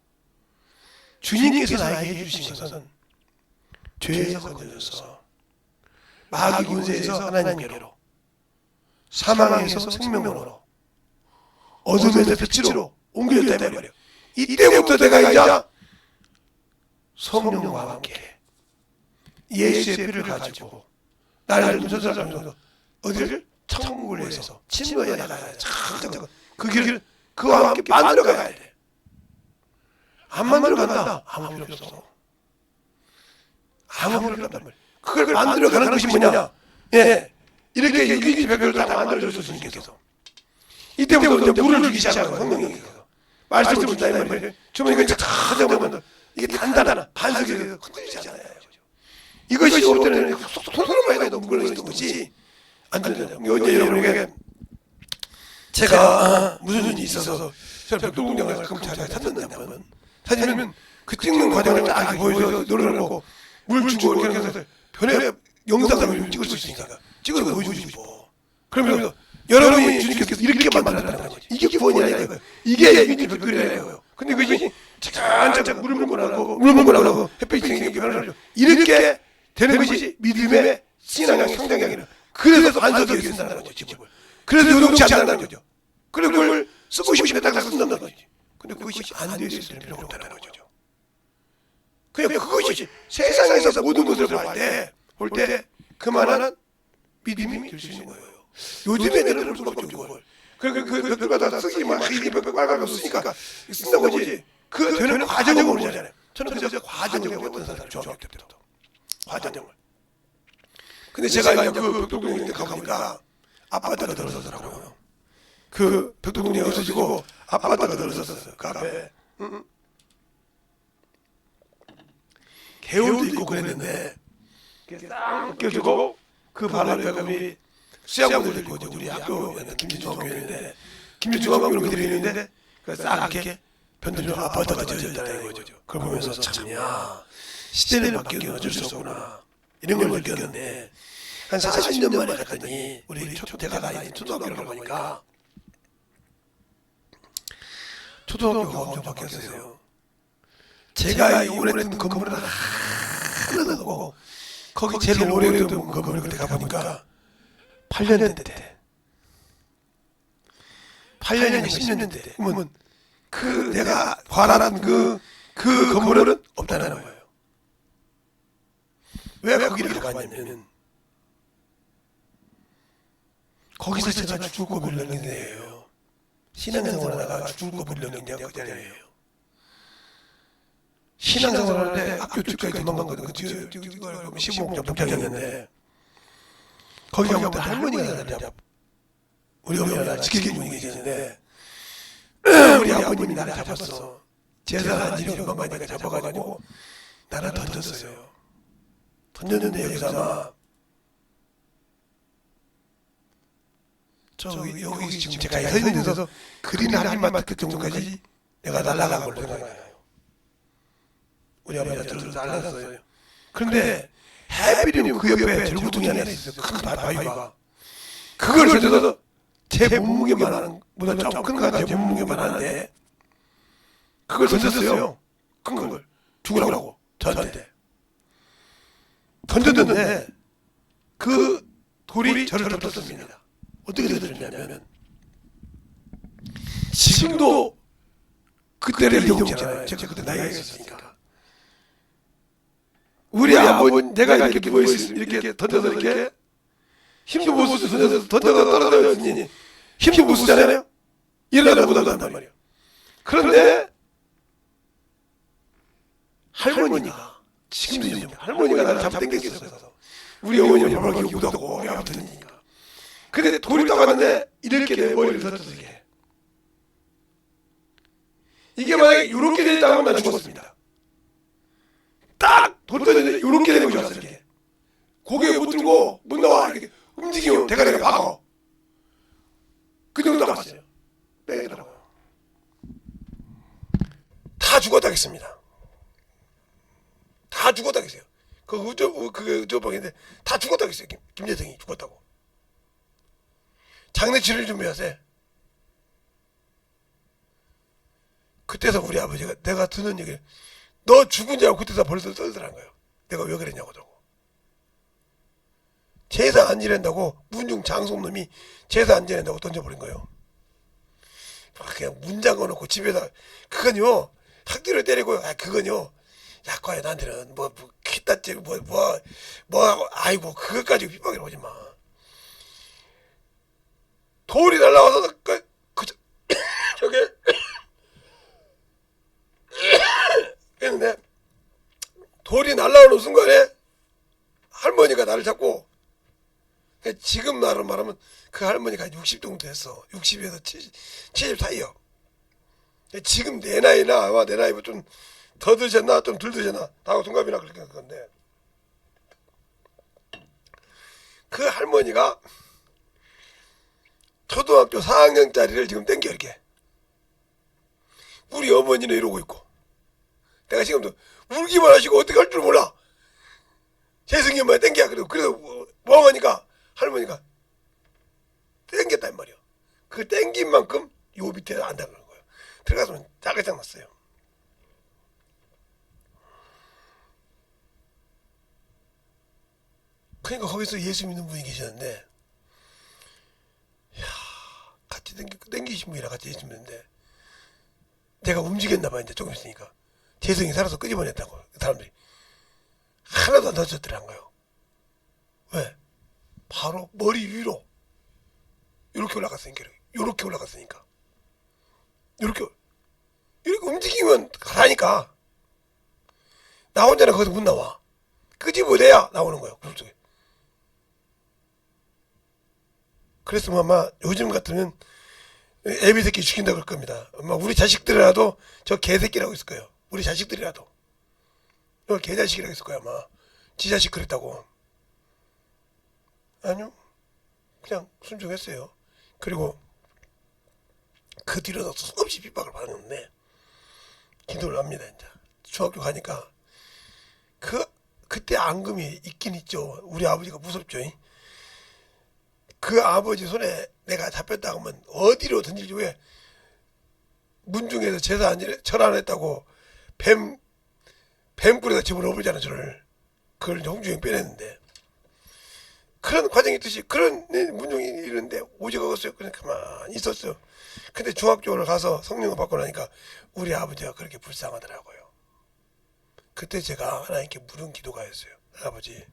주님께서 나에게 해주신 것은 죄에서 건져서 마귀 군세에서 하나님께로 사망에서 생명으로 어둠에서 빛으로 옮겨졌단 말이에요. 이때부터 내가 이제 성령과 함께 예수의 피를 가지고 나를 전설하면서 어디를 천국을 위해서 침노에 나가야 돼. 그 길을 그와 함께 만들어 가야 돼. 안 만들어 간다. 아무 필요 없어. 아무 필요 없단 말이야. 그걸 만들어 가는 것이 뭐냐? 예, 이렇게 유기지 벽을 다 만들어 줬으니께서 이때부터 이제 물을 주기 시작하고 성령님께서 말씀을 준다 이 말이에요. 주면 이거 다 하자면 이게 단단한 반석에서 흔들리잖아요. 이것이 올 때는 손으로만 해도 무거워지는 거지. 안 된다. 어제 여러분에게 제가 무슨 일이 있어서 벽돌공장에서 검찰에 탔는데 찾으면 그 찍는 과정을 딱 보여서 노래를 보고 물 주고 이렇게 해서 변해 영상을 찍을 수 있으니까 찍어서 보여주시고 그러면 여러분이 주님께서 이렇게 만들었다는 거지. 이게 구원이야 이거. 이게 유니브 그래요. 근데 그것이 잠깐 물을 먹고 나고 햇빛이 생기게 변하죠. 이렇게 되는 것이 믿음의 신앙의 성장이라. 그래서 반석을 쓴다는 거죠. 집을. 그래서 요동치 않는다는 거죠. 그래서 그걸 쓰고 싶으면 딱 쓴다는 거지. 근데 그것이 안 되어 있을 필요가 없다는 거죠. 그냥 그것이 세상에서 모든 것을 볼 때 그만한 믿음이 될 수 있는 거예요. 요즘에 내가 볼 수밖에 없죠. 그걸 벽에다 쓰기만 빨간 쓰니까 쓴다고 하지. 그 되는 과정을 모르잖아요. 저는 그저 과정을 어떤 사람을 좋아하기 때문에 과정을. 근데 제가 그 벽돌동에 가보니까 아파트가 들어서더라고요. 그 벽돌동이 없어지고 아파트가 들어섰어요. 그 앞에 개울도 있고 그랬는데 싹 껴주고 그 바로 옆에 우리 수양고들 있고 우리 학교에는 김진중학교였는데 김진중학교는 그들이 있는데 싹 이렇게 변두리로 아파트가 지어졌다 이거죠. 그걸 보면서 참야 시대는 바뀌어도 어쩔 수 없구나 이런 걸 느꼈는데 한 40년 만에 갔더니 우리 초대가 나이 초등학교를 가보니까 초등학교가 엄청 바뀌었어요. 제가 이번에던 건물은 하나도 없고 거기 제일 오래됐던 건물 그때 가보니까 8년 됐대. 8년이 10년 됐대. 그러면 그 내가 바라는 그 건물은 없다는 거예요. 왜 거기를 가봤냐면 거기서 제가 죽고 불렀는데요. 신앙생활 하다가 죽고 불렀는데 그 자리예요. 신앙생활 할 때 학교 쪽까지 도망간 거든. 그 시부목장 복장이었는데 거기 가면 또 할머니가 나를 우리 어머니가 지키는 분이 계시는데 우리 아버님이 나를 잡았어. 제사 안 지내고 엄마가 잡아가지고 나를 던졌어요. 던졌는데 여기서 아마 여기 지금 제가 서 있는 데서 그린 하나님만 그 정도까지 내가 날아간 걸로 생각해요. 우리 아버지가 저를 날랐어요. 그런데 해비리는 그 옆에 절구둥이 하나 있어요. 큰 바위가. 그걸 던져서 제 몸무게만 하는 보다 좀 큰 거가 제 몸무게만 하는데 그걸 던졌어요. 큰 걸 죽으라고 저한테 던졌는데 그 돌이 저를 덮었습니다. 어떻게 덮었냐면 지금도 그때를 잊어먹잖아요. 제가 그때 나이가 있었으니까 우리 아버지 내가 이렇게 누워있으면 이렇게 던져서 이렇게 힘도 못 쓰서 던져서 떨어졌으니 힘도 못 쓰잖아요. 일어나다 못 한단 말이에요. 그런데 할머니가 지금도 잊어먹어요. 할머니가 나를 잡아당겼어요. 우리 어머니가 밥을 기억 못하고 내가 붙으니까. 근데 돌이 떠갔는데 이렇게 내 머리를 던졌어. 이게 만약에 이렇게 됐다면 난 죽었습니다. 딱 돌 던졌는데 이렇게 되는 줄 알았어. 이렇게 고개 못 들고 못 나와. 이렇게 움직이면 대가리가 박아. 그 정도 나갔어요. 빼더라고요. 다 죽었다겠습니다. 다 죽었다겠어요. 그 의조방인데 다 죽었다겠어요. 김여성이 죽었다고. 장례치를 준비하세요. 그때서 우리 아버지가 내가 듣는 얘기를 너 죽은 줄 알고 그때 다 벌써 떨더란 거예요. 내가 왜 그랬냐고 저거. 제사 안 지낸다고 문중 장송놈이 제사 안 지낸다고 던져버린 거예요. 그냥 문 잠궈놓고 집에다 그건요 학교를 때리고 그건요 약과야 나한테는 뭐 키따지 뭐 아이고 그것까지 휘방이라 오지 마. 돌이 날라와서 저게 했는데 돌이 날라오는 순간에 할머니가 나를 잡고 지금 나로 말하면 그 할머니가 60 정도 됐어. 60에서 70 사이요. 지금 내 나이나 아마 내 나이보다 좀 더 드셨나 좀 덜 드셨나 나하고 동갑이나 그렇게 할 건데 그 할머니가 초등학교 4학년짜리를 지금 땡겨 이렇게 우리 어머니는 이러고 있고 내가 지금도 울기만 하시고 어떻게 할 줄 몰라. 재승이 엄마 땡겨. 그래도 멍하니까 할머니가 땡겼단 말이야. 그 땡긴 만큼 요 밑에 안 닿는 거예요. 들어가서 짜글짝 났어요. 그러니까 거기서 예수 믿는 분이 계셨는데, 같이 땡기신 분이랑 같이 예수 믿는데, 내가 움직였나봐, 이제 조금 있으니까. 재성이 살아서 끄집어냈다고, 사람들이. 하나도 안 다쳤더란 거예요. 왜? 바로 머리 위로. 이렇게 올라갔으니까. 이렇게 올라갔으니까. 이렇게 움직이면 가라니까. 나 혼자는 거기서 못 나와. 끄집어내야 나오는 거예요, 굴 속에. 그래서 아마 요즘 같으면 애비 새끼 죽인다 그럴 겁니다. 아마 우리 자식들이라도 저 개새끼라고 있을 거예요. 우리 자식들이라도. 개자식이라고 있을 거야, 아마. 지 자식 그랬다고. 아니요. 그냥 순종했어요. 그리고 그 뒤로도 수없이 핍박을 받았는데, 기도를 합니다, 이제. 중학교 가니까. 그때 앙금이 있긴 있죠. 우리 아버지가 무섭죠. 그 아버지 손에 내가 잡혔다 하면 어디로 던질지. 왜 문중에서 제사 절 안 했다고 뱀뿔에다 집어넣어버리잖아, 저를. 그걸 홍중이 빼냈는데. 그런 과정이 있듯이 그런 문중이 이러는데 오지가 없어요. 그냥 가만히 있었어요. 근데 중학교를 가서 성령을 받고 나니까 우리 아버지가 그렇게 불쌍하더라고요. 그때 제가 하나님께 물은 기도가였어요. 아버지,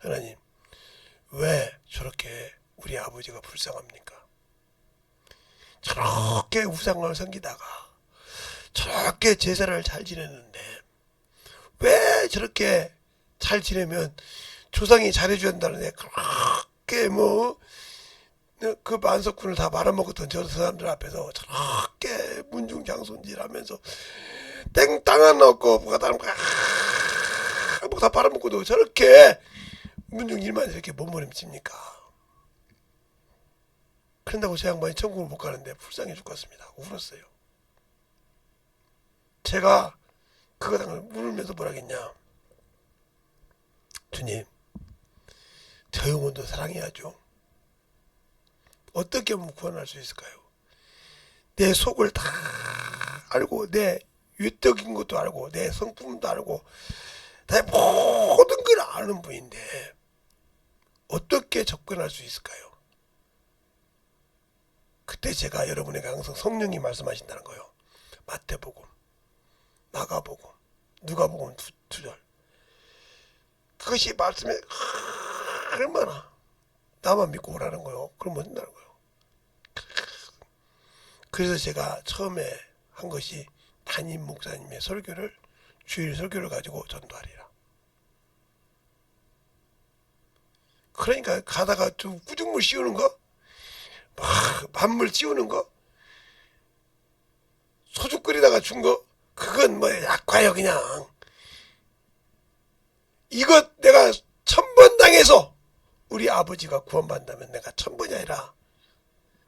하나님, 왜 저렇게 우리 아버지가 불쌍합니까? 저렇게 우상을 섬기다가 저렇게 제사를 잘 지냈는데 왜 저렇게 잘 지내면 조상이 잘해줘야 한다는데 그렇게 그 만석군을 다 말아먹었던 저 사람들 앞에서 저렇게 문중장손질하면서 땡땅 안 넣고 뭐가 다른 다 빨아먹고도 저렇게 문중일만 이렇게 몸부림칩니까? 그런다고 제 양반이 천국을 못 가는데 불쌍해 죽겠습니다. 울었어요. 제가 그거 당을 울면서 뭐라겠냐. 주님, 저 영혼도 사랑해야죠. 어떻게 하면 구원할 수 있을까요? 내 속을 다 알고 내 외적인 것도 알고 내 성품도 알고 다 모든 걸 아는 분인데 어떻게 접근할 수 있을까요? 그때 제가 여러분에게 항상 성령이 말씀하신다는 거예요. 마태복음, 마가복음, 누가복음 두 절. 그것이 말씀에 얼마나 나만 믿고 오라는 거예요. 그럼 뭐 된다는 거예요. 그래서 제가 처음에 한 것이 담임 목사님의 설교를 주일 설교를 가지고 전도하리라. 그러니까 가다가 좀 꾸중물 씌우는 거, 막 만물 씌우는 거, 소주 끓이다가 준 거, 그건 뭐 약과요 그냥. 이것 내가 1000번 당해서 우리 아버지가 구원받는다면 내가 1000번이 아니라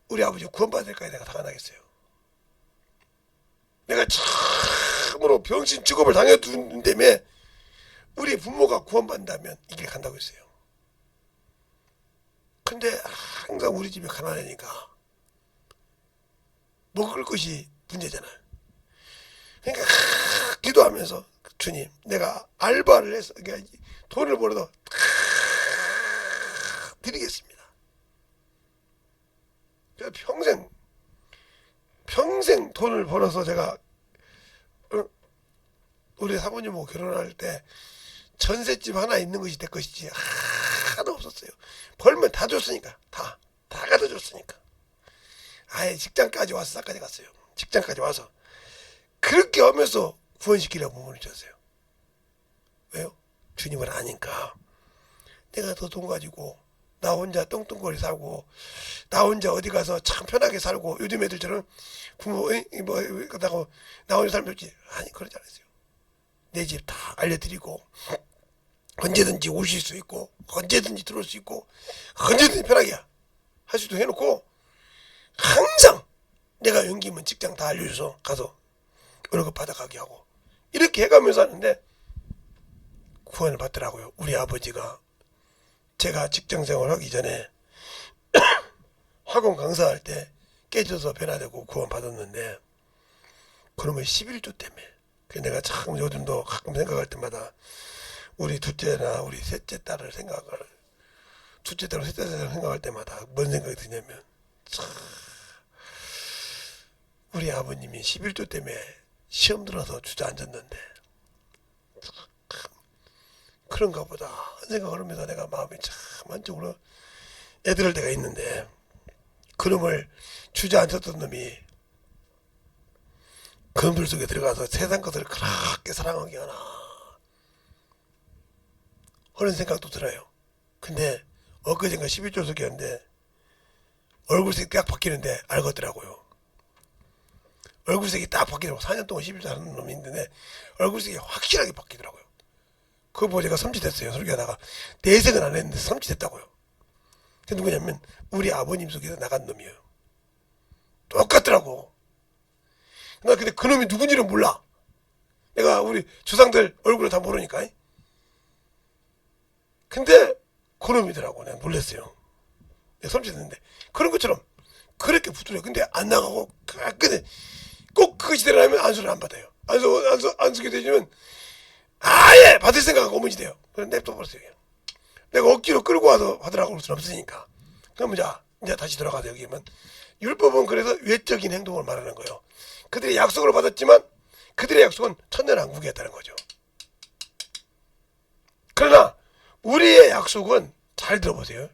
우리 아버지 구원받을까지 내가 당하겠어요. 내가 참으로 병신 직업을 당해둔다며 우리 부모가 구원받는다면 이길 간다고 했어요. 근데 항상 우리 집이 가난하니까 먹을 것이 문제잖아요. 그러니까 기도하면서 주님, 내가 알바를 해서 그러니까 돈을 벌어도 드리겠습니다. 평생 돈을 벌어서 제가 우리 사모님하고 결혼할 때 전셋집 하나 있는 것이 내 것이지 하나도 없었어요. 벌면 다 줬으니까 다 갖다 줬으니까 아예 직장까지 와서 싹까지 갔어요. 직장까지 와서 그렇게 하면서 구원시키려고 몸을 줬어요. 왜요? 주님을 아니까. 내가 더 돈 가지고 나 혼자 똥똥거리 살고 나 혼자 어디 가서 참 편하게 살고 요즘 애들처럼 부모 뭐 그러다고 나 혼자 살면 좋지. 아니 그러지 않았어요. 내 집 다 알려드리고 언제든지 오실 수 있고 언제든지 들어올 수 있고 언제든지 편하게 할 수도 해놓고 항상 내가 연기면 직장 다 알려줘서 가서 월급 받아가게 하고 이렇게 해가면서 하는데 구원을 받더라고요. 우리 아버지가. 제가 직장생활 하기 전에 학원 강사할 때 깨져서 변화되고 구원 받았는데, 그러면 11조 때문에. 그래서 내가 참 요즘도 가끔 생각할 때마다 우리 둘째나 우리 셋째 딸을 둘째 딸, 셋째 딸을 생각할 때마다 뭔 생각이 드냐면, 참 우리 아버님이 11조 때문에 시험 들어서 주저앉았는데 그런가 보다 하는 생각을 하면서 내가 마음이 참 한쪽으로 애들을 때가 있는데, 그놈을 주저앉았던 놈이 그놈들 속에 들어가서 세상 것을 그렇게 사랑하게 하나 하는 생각도 들어요. 근데 엊그젠가 11조 속이었는데 얼굴색이 딱 바뀌는데 알겠더라고요. 얼굴색이 딱 바뀌더라고. 4년 동안 11조 하는 놈이 있는데 얼굴색이 확실하게 바뀌더라고요. 그거 보고 제가 섬찟했어요. 설교하다가. 내색은 안 했는데 섬찟했다고요. 그게 누구냐면 우리 아버님 속에서 나간 놈이에요. 똑같더라고. 나 근데 그 놈이 누군지는 몰라. 내가 우리 조상들 얼굴을 다 모르니까. 근데 그 놈이더라고. 내가 놀랐어요. 내가 섬찟했는데 그런 것처럼 그렇게 부드러워요. 근데 안 나가고 근데 꼭 그것이 되려면 안수를 안 받아요. 안수게 되면 아예 받을 생각하고 어머니 돼요. 그럼 냅둬버렸어요. 내가 억지로 끌고 와서 받으라고 그럴 수는 없으니까. 그럼 이제 다시 돌아가서 여기 면 율법은 그래서 외적인 행동을 말하는 거예요. 그들의 약속을 받았지만 그들의 약속은 천년왕국이었다는 거죠. 그러나 우리의 약속은 잘 들어보세요.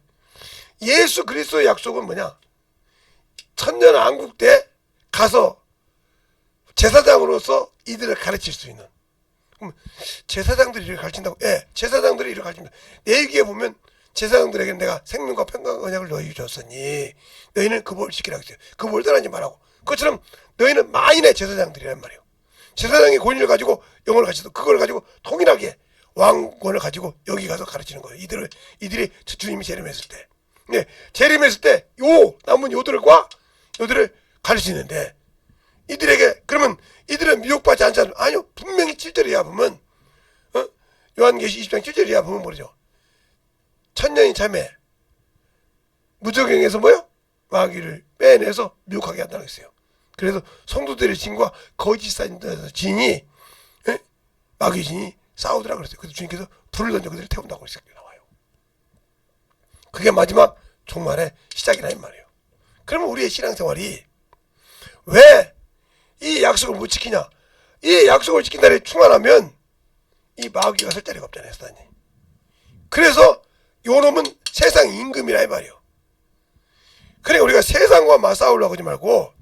예수 그리스도의 약속은 뭐냐? 천년왕국 때 가서 제사장으로서 이들을 가르칠 수 있는. 그럼 제사장들이 이를 가르친다고? 예, 제사장들이 이를 가르친다. 내 얘기에 보면 제사장들에게 내가 생명과 평강과 언약을 너희 줬으니 너희는 그 법을 지키라고 했어요. 그 법을 떠나지 말라고. 그것처럼 너희는 만인의 제사장들이란 말이에요. 제사장의 권위를 가지고 영혼을 가지고 그걸 가지고 통일하게 왕권을 가지고 여기 가서 가르치는 거예요. 이들이 주님이 재림했을 때. 네, 재림했을 때 요 남은 요들과 요들을 가르치는데 이들에게 그러면 이들은 미혹받지 않지 않습니까? 아니요. 분명히 7절 이하 보면 요한계시 20장 7절 이하 보면 모르죠. 천년이 참에 무적행에서 뭐요? 마귀를 빼내서 미혹하게 한다고 했어요. 그래서 성도들의 진과 거짓 사진들의 진이 마귀 진이 싸우더라 그랬어요. 그래서 주님께서 불을 던져 그들을 태운다고 나와요. 그게 마지막 종말의 시작이라 이 말이에요. 그러면 우리의 신앙생활이 왜 이 약속을 못 지키냐? 이 약속을 지킨다에 충만하면 이 마귀가 설 자리가 없잖아요, 사단이. 그래서 요 놈은 세상 임금이라 이 말이에요. 그러니까 우리가 세상과 맞싸우려고 하지 말고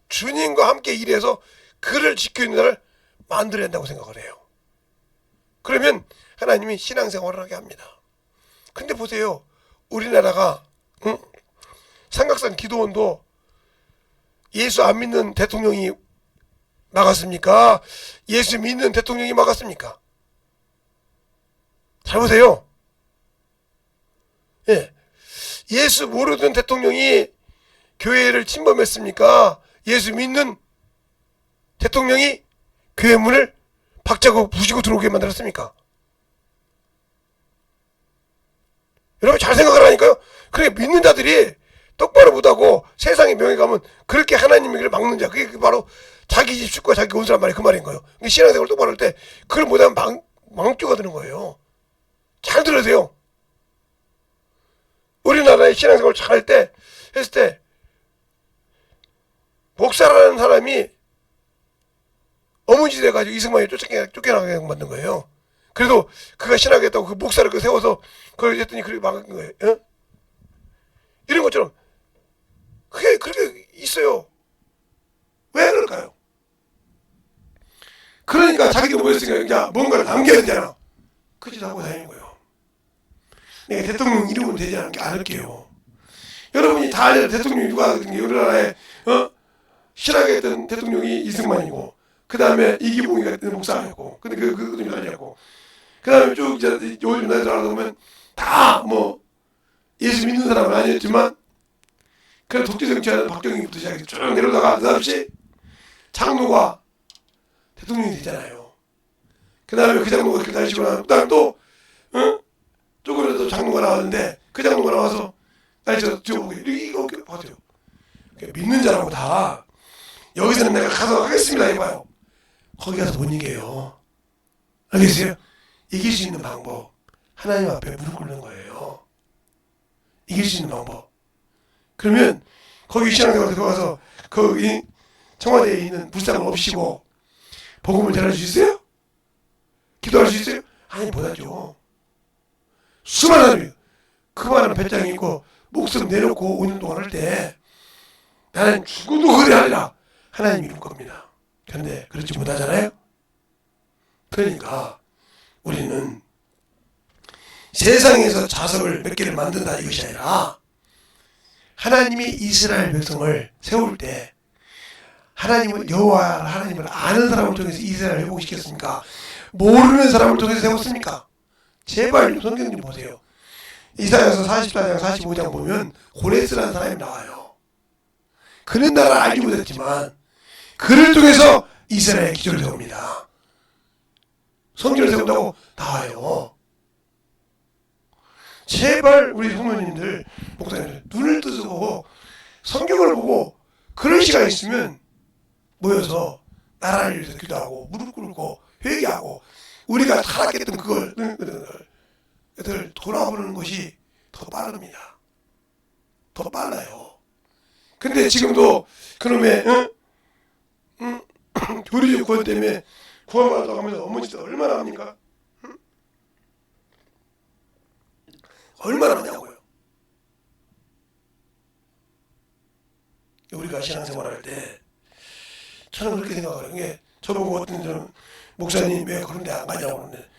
주님과 함께 일해서 그를 지키는 날을 만들어야 한다고 생각을 해요. 그러면 하나님이 신앙생활을 하게 합니다. 근데 보세요. 우리나라가 삼각산 기도원도 예수 안 믿는 대통령이 막았습니까? 예수 믿는 대통령이 막았습니까? 잘 보세요. 예. 예수 모르던 대통령이 교회를 침범했습니까? 예수 믿는 대통령이 교회 문을 박차고 부시고 들어오게 만들었습니까? 여러분 잘 생각을 하니까요. 그러니까 믿는 자들이 똑바로 못하고 세상의 명예 가면 그렇게 하나님의 길을 막는 자, 그게 바로 자기 집 식구와 자기 온수란 말이 그 말인 거예요. 신앙생활을 똑바로 할 때 그걸 못하면 망조가 되는 거예요. 잘 들으세요. 우리나라의 신앙생활을 잘 할 때 했을 때 목사라는 사람이 어문지 돼가지고 이승만이 쫓겨나게 만든 거예요. 그래도 그가 신하겠다고 그 목사를 세워서 그걸 했더니 그렇게 막은 거예요. 어? 이런 것처럼 그게 그렇게 있어요. 왜 그럴까요? 그러니까 자기도 모였으니까 뭔가를 남겨야 되잖아. 그 짓 하고 다니는 거예요. 내가 대통령 이름은 되지 않을게요. 여러분이 다 알아야 대통령이 누가 우리나라에 실하게 했던 대통령이 이승만이고 그 다음에 이기봉이가 목사였고 근데 그분이 달렸고 그 다음에 쭉 이제 요즘 나이 들어보면 다 뭐 예수 믿는 사람은 아니었지만 그래 독재 정치하는 박정희부터 시작해서 쭉 내려다가 느닷없이 장로가 대통령이 되잖아요. 그 다음에 그 장로가 그렇게 다니시고 나면 그 다음에 또 조금이라도 장로가 나왔는데 그 장로가 나와서 아니 저 보고 이거 어때요? 믿는 자라고 다 여기서는 내가 가서 하겠습니다 해봐요. 거기 가서 못 이겨요. 알겠어요? 이길 수 있는 방법 하나님 앞에 무릎 꿇는 거예요. 이길 수 있는 방법. 그러면 거기 신앙생활 들어가서 거기 청와대에 있는 불상을 없이고 복음을 전할 수 있어요? 기도할 수 있어요? 아니 못하죠. 수많은 사람이 그 많은 배짱이 있고 목숨 내놓고 5년 동안 할 때 나는 죽어도 그래 하리라 하나님이 이룰 겁니다. 그런데 그렇지 못하잖아요. 그러니까 우리는 세상에서 자석을 몇 개를 만든다 이것이 아니라 하나님이 이스라엘 백성을 세울 때 하나님을 여호와 하나님을 아는 사람을 통해서 이스라엘을 회복시켰습니까? 모르는 사람을 통해서 세웠습니까? 제발 성경 좀 보세요. 이사야서 44장 45장 보면 고레스라는 사람이 나와요. 그는 나를 알지 못했지만 그를 통해서 이스라엘의 기초를 세웁니다. 성전을 세운다고 나와요. 제발 우리 성도님들 목사님들 눈을 뜨고 성경을 보고 그런 시간이 있으면 모여서 나라를 위해서 기도하고 무릎 꿇고 회개하고 우리가 타락했던 그걸 돌아보는 것이 더 빠릅니다. 더 빨라요. 근데 지금도 그놈의 교리적 구원 때문에 구원받았다고 하면서 어머니들 얼마나 합니까? 얼마나 하냐고요. 우리가 신앙생활할 때 저는 그렇게 생각해요. 이게 저보고 어떤 저는 목사님 왜 그런 데 안 가냐고 그러는데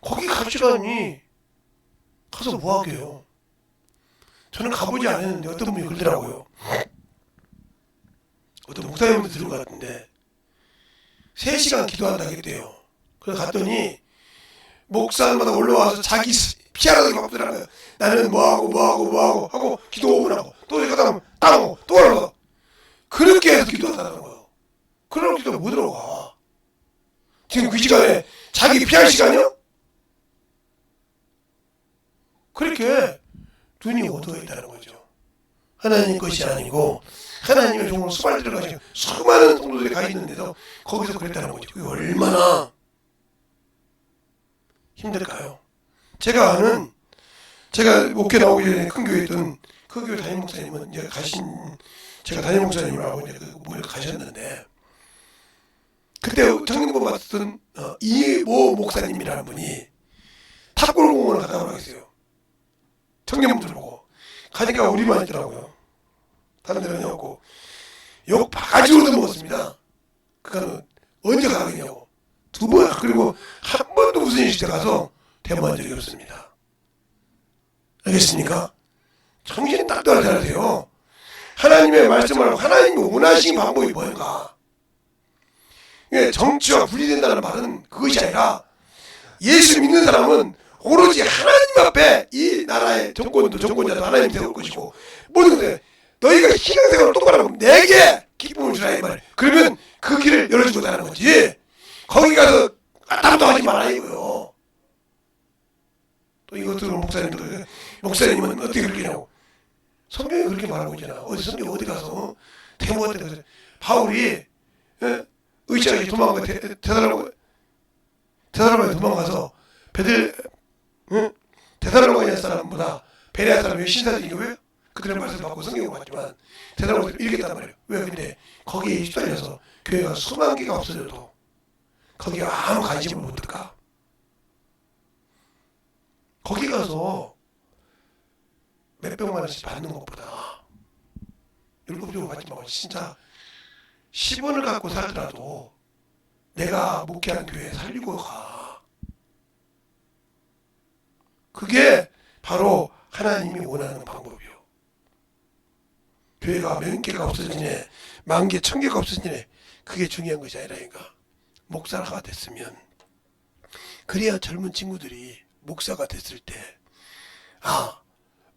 거기 가시라니 가서 뭐 하게요. 저는 가보지 않았는데 어떤 분이 그러더라고요. 어떤 목사님한테 들은 것 같은데 3시간 기도한다 그랬대요. 그래서 갔더니 목사마다 올라와서 자기 피하라는 게 없더라는 거예요. 나는 뭐하고 하고 기도 5분 하고 또 가다 보면 땅 하고 또 올라가서 그렇게 해서 기도한다는 거예요. 그런 기도가 못 들어가. 지금 그 시간에 자기 피할 시간이요? 그렇게 눈이 어두워 있다는 거죠. 하나님 것이 아니고 하나님의 종으로 수발 들어가시고 수많은 성도들이 가 있는데도 거기서 그랬다는 거죠. 그게 얼마나 힘들까요? 제가 목회 나오기 전에 큰 교회에 있던 그 교회 담임 목사님은 이제 제가 담임 목사님이라고 이제 그 모여 가셨는데 그때 청년부 맡았던 이모 목사님이라는 분이 탑골공원을 갔다 오라고 했어요. 청년분들 보고 가니까 우리만 있더라고요. 다른 데는 없고 욕 바가지로 먹었습니다. 그거는 언제 가겠냐고 2번 그리고 한 번도 무슨 일시대 가서 대모한 적이 없습니다. 알겠습니까? 정신이 딱 떨어져야 돼요. 하나님의 말씀을 하고 하나님이 원하시는 방법이 뭔가. 정치와 분리된다는 말은 그것이 아니라 예수 믿는 사람은 오로지 하나님 앞에 이 나라의 정권자도 하나님 세울 것이고 모든 것에 너희가 신앙생활을 똑바로 하면 내게 기쁨을 주라 이 말. 그러면 그 길을 열어주겠다는 거지. 거기 가서 아무도 하지 말아요. 또 이것도 목사님은 어떻게 그렇게 하냐고. 성경이 그렇게 말하고 있잖아. 성경 어디 가서 데모할 때 가서 바울이 의지하게 도망가 데살로니가에 도망가서 데살로니가 사람보다 베레아 사람이 신사적인 거예요? 그들의 말씀을 받고 성경을 봤지만 데살로니가를 읽겠단 말이에요. 왜? 근데 거기에 휘둘려서 교회가 수만 개가 없어져도 거기에 아무 관심을 못 들까? 거기 가서 몇백만 원씩 받는 것보다 7종 받지 말고 진짜 10원을 갖고 살더라도 내가 목회하는 교회에 살리고 가. 그게 바로 하나님이 원하는 방법이요. 교회가 몇 개가 없어지네, 10,000개, 1,000개가 없어지네, 그게 중요한 것이 아니라니까. 목사가 됐으면 그래야 젊은 친구들이 목사가 됐을 때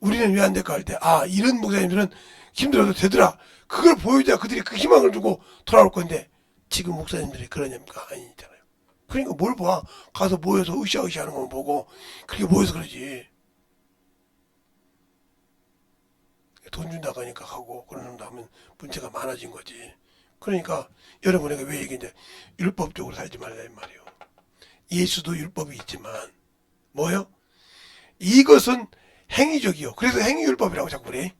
우리는 왜 안 될까 할 때 이런 목사님들은 힘들어도 되더라. 그걸 보여줘야 그들이 그 희망을 두고 돌아올 건데 지금 목사님들이 그러냐니까 아니잖아요. 그러니까 뭘 봐. 가서 모여서 으쌰으쌰 하는 거 보고 그렇게 모여서 그러지. 돈 준다고 하니까 하고 그러는 다음에 문제가 많아진 거지. 그러니까 여러분에게 왜 얘기인데 율법적으로 살지 말라 이 말이에요. 예수도 율법이 있지만 뭐요? 이것은 행위적이요. 그래서 행위율법이라고 자꾸 그래.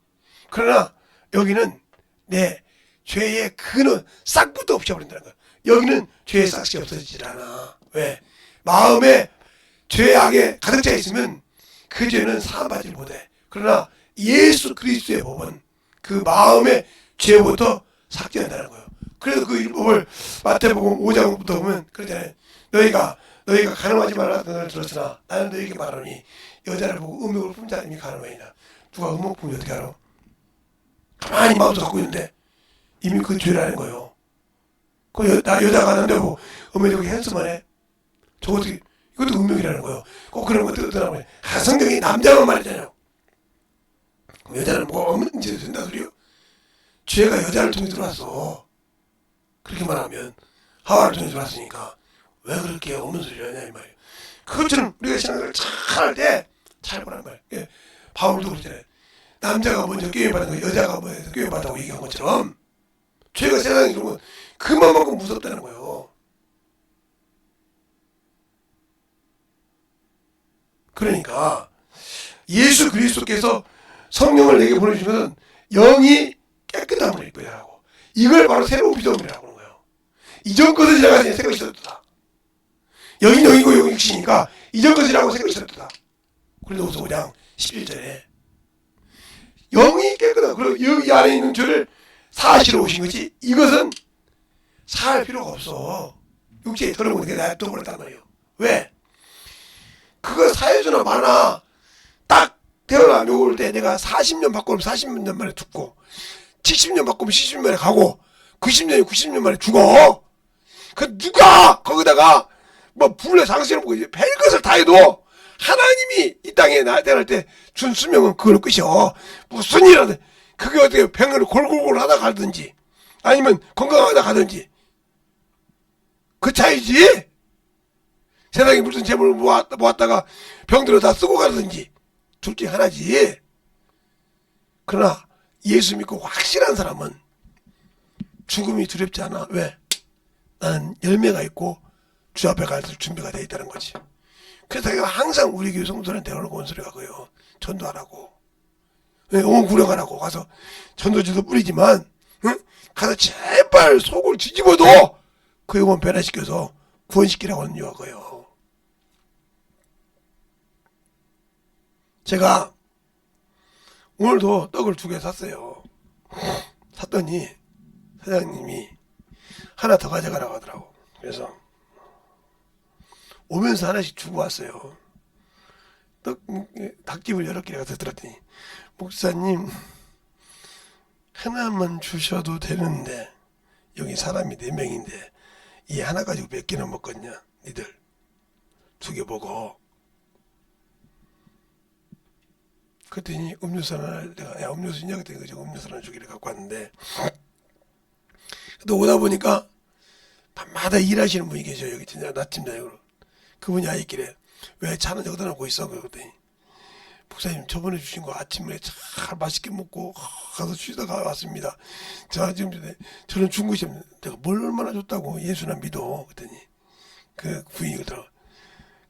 그러나 여기는 내 죄의 근원 싹부터 없애버린다는 거야. 여기는 죄의 싹이 없어지질 않아. 왜? 마음에 죄악에 가득 차 있으면 그 죄는 사함받지 못해. 그러나 예수 그리스도의 법은 그 마음의 죄부터 삭제한다는 거예요. 그래서 그 율법을 마태복음 5장부터 보면 그러잖아요. 너희가 가늠하지 말라 그 말을 들었으나 나는 너희에게 말하노니 여자를 보고 음욕을 품는 자님이 가늠하니라. 누가 음욕 품으면 어떻게 알아? 가만히 마음도 갖고 있는데 이미 그 죄라는 거예요. 그 여자가 남자고 음욕이 핸스만 해. 이것도 음욕이라는 거예요. 꼭 그런 것들 어떠냐면 성경이 남자만 말이잖아요. 여자는 뭐 없는 짓을 된다 소리요? 죄가 여자를 통해 들어왔어. 그렇게 말하면 하와를 통해 들어왔으니까 왜 그렇게 없는 소리를 하냐 이 말이에요. 그것처럼 우리가 신앙을 잘 할 때 잘 보라는 말이에요. 예, 바울도 그러잖아요. 남자가 먼저 교회받은 거 여자가 먼저 교회받다고 얘기한 것처럼 죄가 세상에 그러면 그만큼 무섭다는 거예요. 그러니까 예수 그리스도께서 성령을 내게 보내주시면 영이 깨끗함을 입어야 하고 이걸 바로 새로운 피조물이라고 하는 거예요. 이전 것을 지나가서 새 것이 있었다. 영이 영이고 영이 육신이니까 이전 것이라고 새 것이 있었다. 고린도후서 5장 11절에 영이 깨끗하고 그리고 이 안에 있는 죄를 사하시러 오신 거지 이것은 사할 필요가 없어. 육체에 더러운 게 놔둬 버렸단 말이에요. 왜? 그거 사해주나 마나 딱 태어나 올 때 내가 40년 바꾸면 40년 만에 죽고 70년 바꾸면 70년 만에 가고 90년이 90년 만에 죽어. 그 누가 거기다가 뭐 불에 상시를 보고 별것을 다 해도 하나님이 이 땅에 태어날 때 준 수명은 그걸로 끝이요. 무슨 일이라든 그게 어떻게 병을 골골골 하다 가든지 아니면 건강하다 가든지 그 차이지. 세상에 무슨 재물을 모았다가 병들어 다 쓰고 가든지 둘 중에 하나지. 그러나 예수 믿고 확실한 사람은 죽음이 두렵지 않아. 왜? 나는 열매가 있고 주 앞에 갈 준비가 되어 있다는 거지. 그래서 내가 항상 우리 교회 성도들한테 오고 온 소리가 그래요. 전도하라고. 영혼 구령하라고 가서 전도지도 뿌리지만 응? 가서 제발 속을 뒤집어도 그 영혼 변화시켜서 구원시키라고 하는 이유가 그거예요. 제가 오늘도 떡을 2개 샀어요. 샀더니 사장님이 하나 더 가져가라고 하더라고. 그래서 오면서 하나씩 주고 왔어요. 닭집을 여러 개 가서 들었더니 목사님 하나만 주셔도 되는데 여기 사람이 4명인데 이 하나 가지고 몇 개나 먹겠냐 니들 2개 보고. 그랬더니 음료수 하나 내가 야 음료수 있냐 그랬더니 음료수 하나 주기를 갖고 왔는데 또 오다 보니까 밤마다 일하시는 분이 계셔요. 여기 진짜 낮팀장으로. 그분이 아이길래 왜 차는 여기다 놓고 있어? 그랬더니 목사님 저번에 주신 거 아침에 잘 맛있게 먹고 가서 쉬다가 왔습니다. 자 지금 저는 준 것이 없는데 내가 뭘 얼마나 줬다고 예수나 믿어. 그랬더니 그 부인이 그러더라고.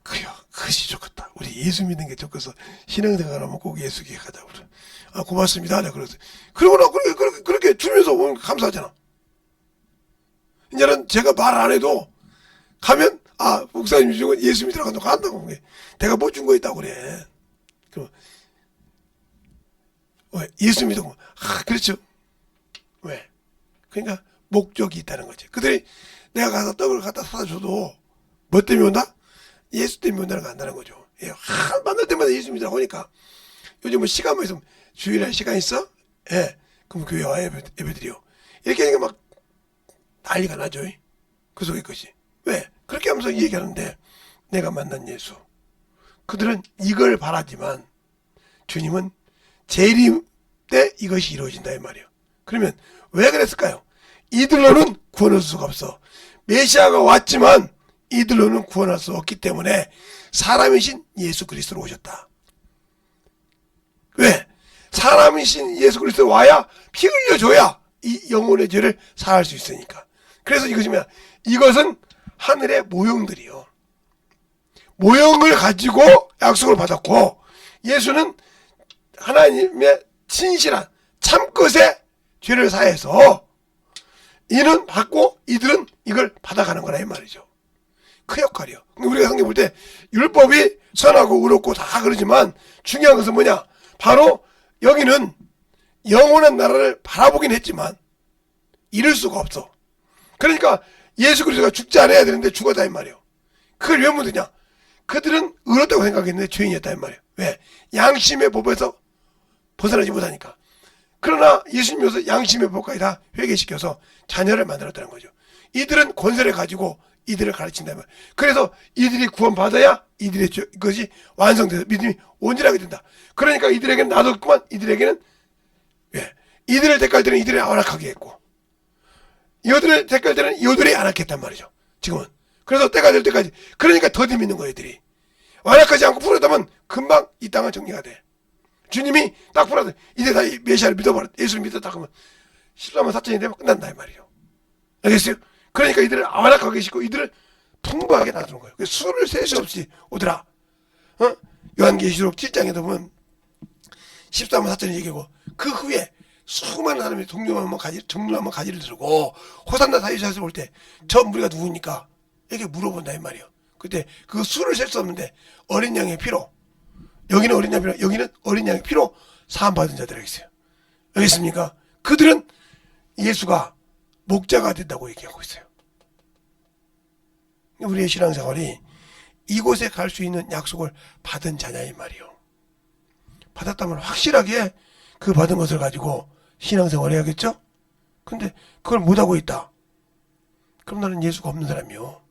그래요. 그것이 좋겠다. 우리 예수 믿는 게 좋겠어. 신앙생활하면 꼭 예수 기획하자. 그래. 아 고맙습니다. 내가 그랬어요. 그러고 나 그렇게 주면서 오면 감사하잖아. 이제는 제가 말 안 해도 가면 아 목사님 주신 건 예수 믿으라고 한다고. 내가 뭐 준 거 있다고 그래. 그럼 왜 예수 믿으면 아 그렇죠. 왜? 그러니까 목적이 있다는 거지. 그들이 내가 가서 떡을 갖다 사다 줘도 뭐 때문에 온다? 예수 때문에 온다는 거 안다는 거죠. 예, 만날 때마다 예수 믿으라고 하니까 요즘 뭐 시간만 있으면 주일날 시간 있어? 예. 그럼 교회 와 예배드려. 이렇게 하니까 막 난리가 나죠. 그 속에 것이. 왜? 그렇게 하면서 얘기하는데 내가 만난 예수. 그들은 이걸 바라지만 주님은 재림 때 이것이 이루어진다 이 말이에요. 그러면 왜 그랬을까요? 이들로는 구원할 수가 없어. 메시아가 왔지만 이들로는 구원할 수 없기 때문에 사람이신 예수 그리스도로 오셨다. 왜? 사람이신 예수 그리스도 와야 피 흘려줘야 이 영혼의 죄를 사할 수 있으니까. 그래서 이것이 뭐야? 이것은 하늘의 모형들이요. 모형을 가지고 약속을 받았고, 예수는 하나님의 진실한 참끝의 죄를 사해서 이는 받고 이들은 이걸 받아가는 거라 이 말이죠. 그 역할이요. 우리가 성경 볼 때 율법이 선하고 의롭고 다 그러지만 중요한 것은 뭐냐? 바로 여기는 영원한 나라를 바라보긴 했지만 이룰 수가 없어. 그러니까 예수 그리스도가 죽지 않아야 되는데 죽었다 이 말이에요. 그걸 왜 묻느냐? 그들은 의롭다고 생각했는데 죄인이었다 이 말이에요. 왜? 양심의 법에서 벗어나지 못하니까. 그러나 예수님께서 양심의 법까지 다 회개시켜서 자녀를 만들었다는 거죠. 이들은 권세를 가지고 이들을 가르친다는 말이에요. 그래서 이들이 구원받아야 이들의 것이 완성돼서 믿음이 온전하게 된다. 그러니까 이들에게는 놔뒀구만, 이들에게는 왜? 이들을 택할 때는 이들이 안악하게 했고, 이들을 택할 때는 이들이 안악했단 말이죠. 지금은. 그래서 때가 될 때까지. 그러니까 더디 믿는 거예요, 이들이. 완악하지 않고 풀어다면 금방 이 땅은 정리가 돼. 주님이 딱 풀어도 이제 다 메시아를 믿어버렸, 예수를 믿었다 그러면 14만 4천이 되면 끝난다 이 말이에요. 알겠어요? 그러니까 이들을 완악하게 시키고 이들을 풍부하게 놔두는 거예요. 수를 셀 수 없이 오더라. 요한계시록 7장에도 보면 14만 4천이 얘기하고, 그 후에 수많은 사람이 종류나무 가지를 들고 호산나 사이사에서 볼 때 저 무리가 누구니까 이렇게 물어본다 이 말이에요. 그때 그 수를 셀 수 없는데 어린 양의 피로, 여기는 어린 양의 피로, 여기는 어린 양의 피로 사함받은 자들이 있어요. 알겠습니까? 그들은 예수가 목자가 된다고 얘기하고 있어요. 우리의 신앙생활이 이곳에 갈 수 있는 약속을 받은 자냐 이 말이에요. 받았다면 확실하게 그 받은 것을 가지고 신앙생활 해야겠죠? 근데 그걸 못하고 있다. 그럼 나는 예수가 없는 사람이요.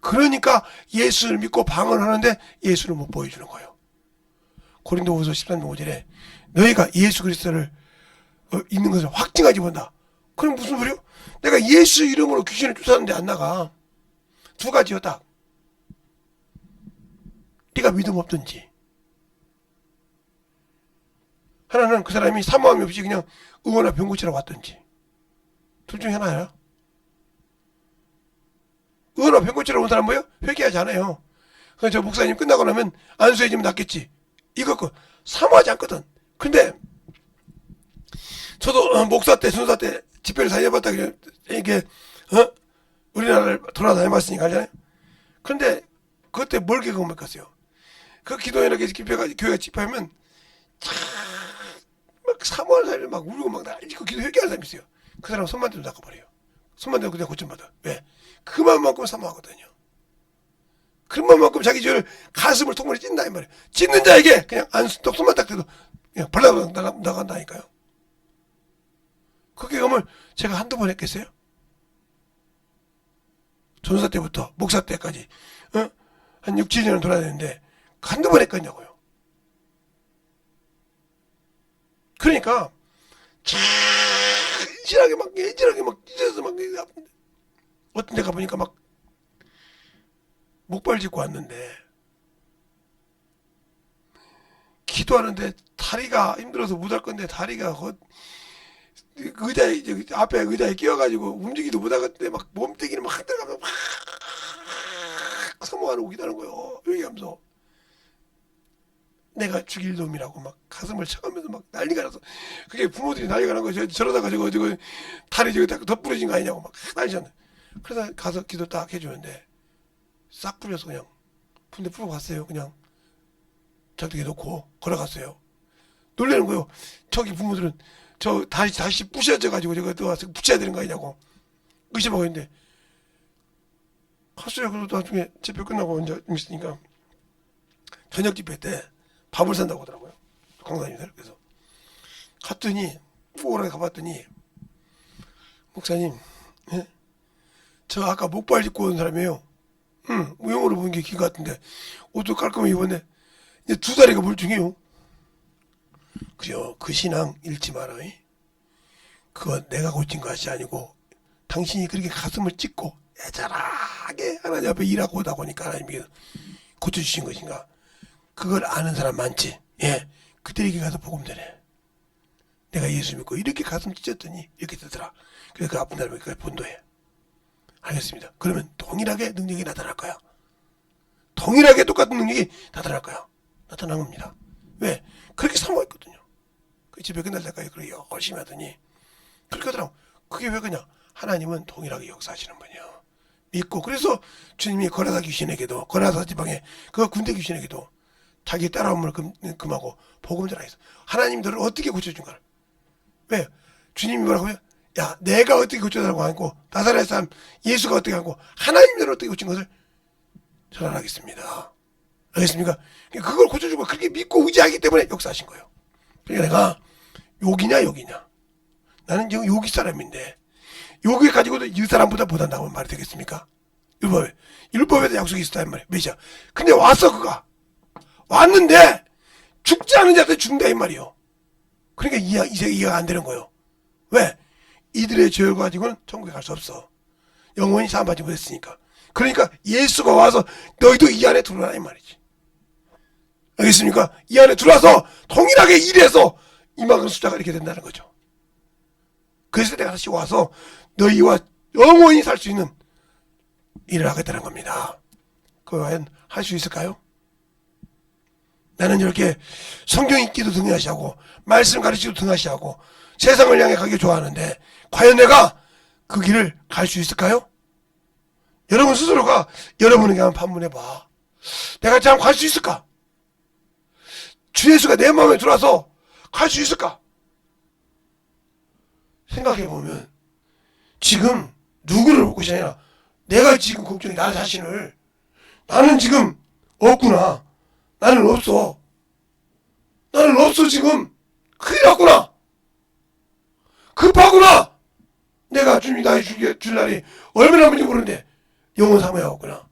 그러니까 예수를 믿고 방언하는데 예수를 못 보여주는 거예요. 고린도후서 13장 5절에 너희가 예수 그리스도를 있는 것을 확증하지 못한다. 그럼 무슨 소리요? 내가 예수 이름으로 귀신을 쫓았는데 안 나가. 두 가지요 딱. 네가 믿음 없든지, 하나는 그 사람이 사모함이 없이 그냥 의원나 병고치러 왔든지. 둘 중에 하나야. 의원나 병고치러 온 사람 뭐예요? 회개하지 않아요. 그래서 저 목사님 끝나고 나면 안수해지면 낫겠지. 이거 사모하지 않거든. 근데 저도 목사 때, 순사 때 집회를 다녀봤다. 이게 우리나라를 돌아다녀봤으니까 알잖아요. 그런데 그때 뭘 경험했겠어요? 그 기도회나 교회가 집회하면 막 사모하는 사람이 막 울고 막 난리고 기도 회개하는 사람이 있어요. 그 사람 손만 대도 닦아버려요. 손만 대고 그냥 고침받아. 왜? 그 마음만큼 사모하거든요. 그 마음만큼 자기 죄를 가슴을 통으로 찢는다 이 말이에요. 찢는 자에게 그냥 손만 딱 대도 그냥 벌레가 나간다니까요. 그 경험을 제가 한두 번 했겠어요? 전사 때부터 목사 때까지 한 6, 7년을 돌아다녔는데 한두 번 했겠냐고요. 그러니까 진실하게 막 예진하게 막 찢어서 막 어떤 데 가보니까 막 목발 짚고 왔는데 기도하는데 다리가 힘들어서 못할 건데 다리가 의자에 앞에 의자에 끼어가지고 움직이도 못하겠는데 막 몸뚱이를 막 들어가면 막 사모하고 기도하는 거예요. 얘기하면서 내가 죽일 놈이라고 막 가슴을 쳐가면서 막 난리가 나서, 그게 부모들이 난리가 난 거죠. 저러다가 저거 다리 저기 더 부러진 거 아니냐고 막 난리잖아요. 그래서 가서 기도 딱 해주는데 싹 풀려서 그냥 군대 풀고 갔어요. 그냥 저기 놓고 걸어갔어요. 놀라는 거예요. 저기 부모들은 저 다시 부셔져가지고 저거 또 와서 붙여야 되는 거 아니냐고 의심하고 있는데 갔어요. 그래도 나중에 집회 끝나고 이제 있으니까 저녁 집회 때 밥을 산다고 하더라고요. 강사님들. 그래서 갔더니 후원에 가봤더니 목사님, 예? 저 아까 목발 짚고 온 사람이에요. 우영으로 본 게 긴 것 같은데 옷도 깔끔하게 입었네. 이제 두 다리가 멀쩡해요. 그죠? 그 신앙 잃지 마라. 그건 내가 고친 것이 아니고 당신이 그렇게 가슴을 찢고 애절하게 하나님 앞에 일하고 오다 보니까 하나님이 고쳐주신 것인가? 그걸 아는 사람 많지. 예, 그들에게 가서 복음 전해. 내가 예수 믿고 이렇게 가슴 찢었더니 이렇게 되더라. 그래서 그 아픈 사람이 그걸 본도해. 알겠습니다. 그러면 동일하게 능력이 나타날 거야. 동일하게 똑같은 능력이 나타날 거야. 나타난 겁니다. 왜? 그렇게 사모했거든요. 그 집에 끝날 때까지 그렇게 열심히 하더니 그렇게 하더라고. 그게 왜 그냐? 하나님은 동일하게 역사하시는 분이요. 믿고 그래서 주님이 거라사 귀신에게도 거라사 지방에 그 군대 귀신에게도 자기 따라옴을 금하고 복음 전하겠어. 하나님 너를 어떻게 고쳐준가? 왜? 주님이 뭐라고요? 야, 내가 어떻게 고쳐달라고 하고 나사렛 사람 예수가 어떻게 하고 하나님 너를 어떻게 고친 것을 전하겠습니다. 알겠습니까? 그걸 고쳐주고 그렇게 믿고 의지하기 때문에 역사하신 거예요. 그러니까 내가 욕이냐? 나는 지금 욕이 사람인데 욕을 가지고도 이 사람보다 못한다고 말이 되겠습니까? 율법에도 약속이 있었단 말이에요. 몇이야? 근데 왔어 그가 왔는데 죽지 않은 자한테 죽는다 이 말이요. 그러니까 이해가 안 되는 거예요. 왜? 이들의 죄를 가지고는 천국에 갈 수 없어. 영원히 사함받지 못했으니까. 그러니까 예수가 와서 너희도 이 안에 들어오라 이 말이지. 알겠습니까? 이 안에 들어와서 동일하게 일해서 이만큼 숫자가 이렇게 된다는 거죠. 그래서 내가 다시 와서 너희와 영원히 살 수 있는 일을 하겠다는 겁니다. 그거 과연 할 수 있을까요? 나는 이렇게 성경 읽기도 등하시하고 말씀 가르치기도 등하시하고 세상을 향해 가기 좋아하는데 과연 내가 그 길을 갈 수 있을까요? 여러분 스스로가 여러분에게 한번 판문해봐. 내가 참 갈 수 있을까? 주 예수가 내 마음에 들어와서 갈 수 있을까? 생각해보면 지금 누구를 볼 것이 아니라 내가 지금 걱정이 나 자신을 나는 지금 없구나. 나는 없어. 나는 없어 지금. 큰일 났구나. 급하구나. 내가 주님이 나의 줄 날이 얼마나 먼지 모르는데 영원 사모하겠구나.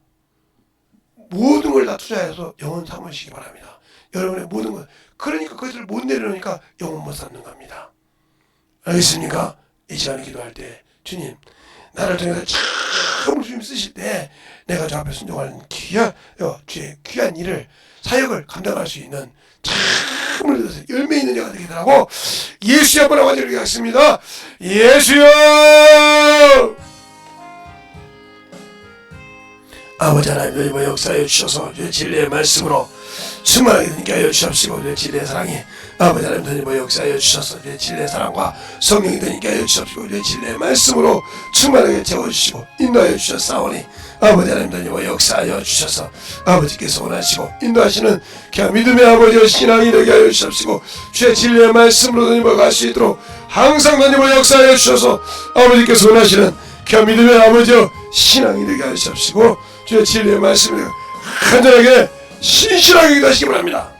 모든 걸 다 투자해서 영원 사모하시기 바랍니다. 여러분의 모든 것. 그러니까 그것을 못 내려놓으니까 영원 못 쌓는 겁니다. 알겠습니까? 이 시간에 기도할 때 주님 나를 통해서 참 주님 쓰실 때 내가 저 앞에 순종하는 주의 귀한 일을 사역을 감당할 수 있는 참을 열매 있는 자가 되게 되라고 예수의 한번 하고 드리겠습니다. 예수여 아버지 하나님 이번 역사해 주셔서 진리의 말씀으로 충만하게 되게 하여 주옵시고 진리의 사랑이 아버지 하나님 되니 역사하여 주셔서 진리의 사랑과 성령이 되게 하여 주옵시고 진리의 말씀으로 충만하게 채워주시고 인도하여 주셨사오니 아버지 하나님 되니 역사하여 주셔서 아버지께서 원하시고 인도하시는 그냥 믿음의 아버지와 신앙이 되게 하여 주옵시고 주의 진리의 말씀으로 되니 갈 수 있도록 항상 되니 역사하여 주셔서 아버지께서 원하시는 그냥 믿음의 아버지와 신앙이 되게 하여 주옵시고 주의 진리의 말씀을 간절하게 신실하게 기도하시기 바랍니다.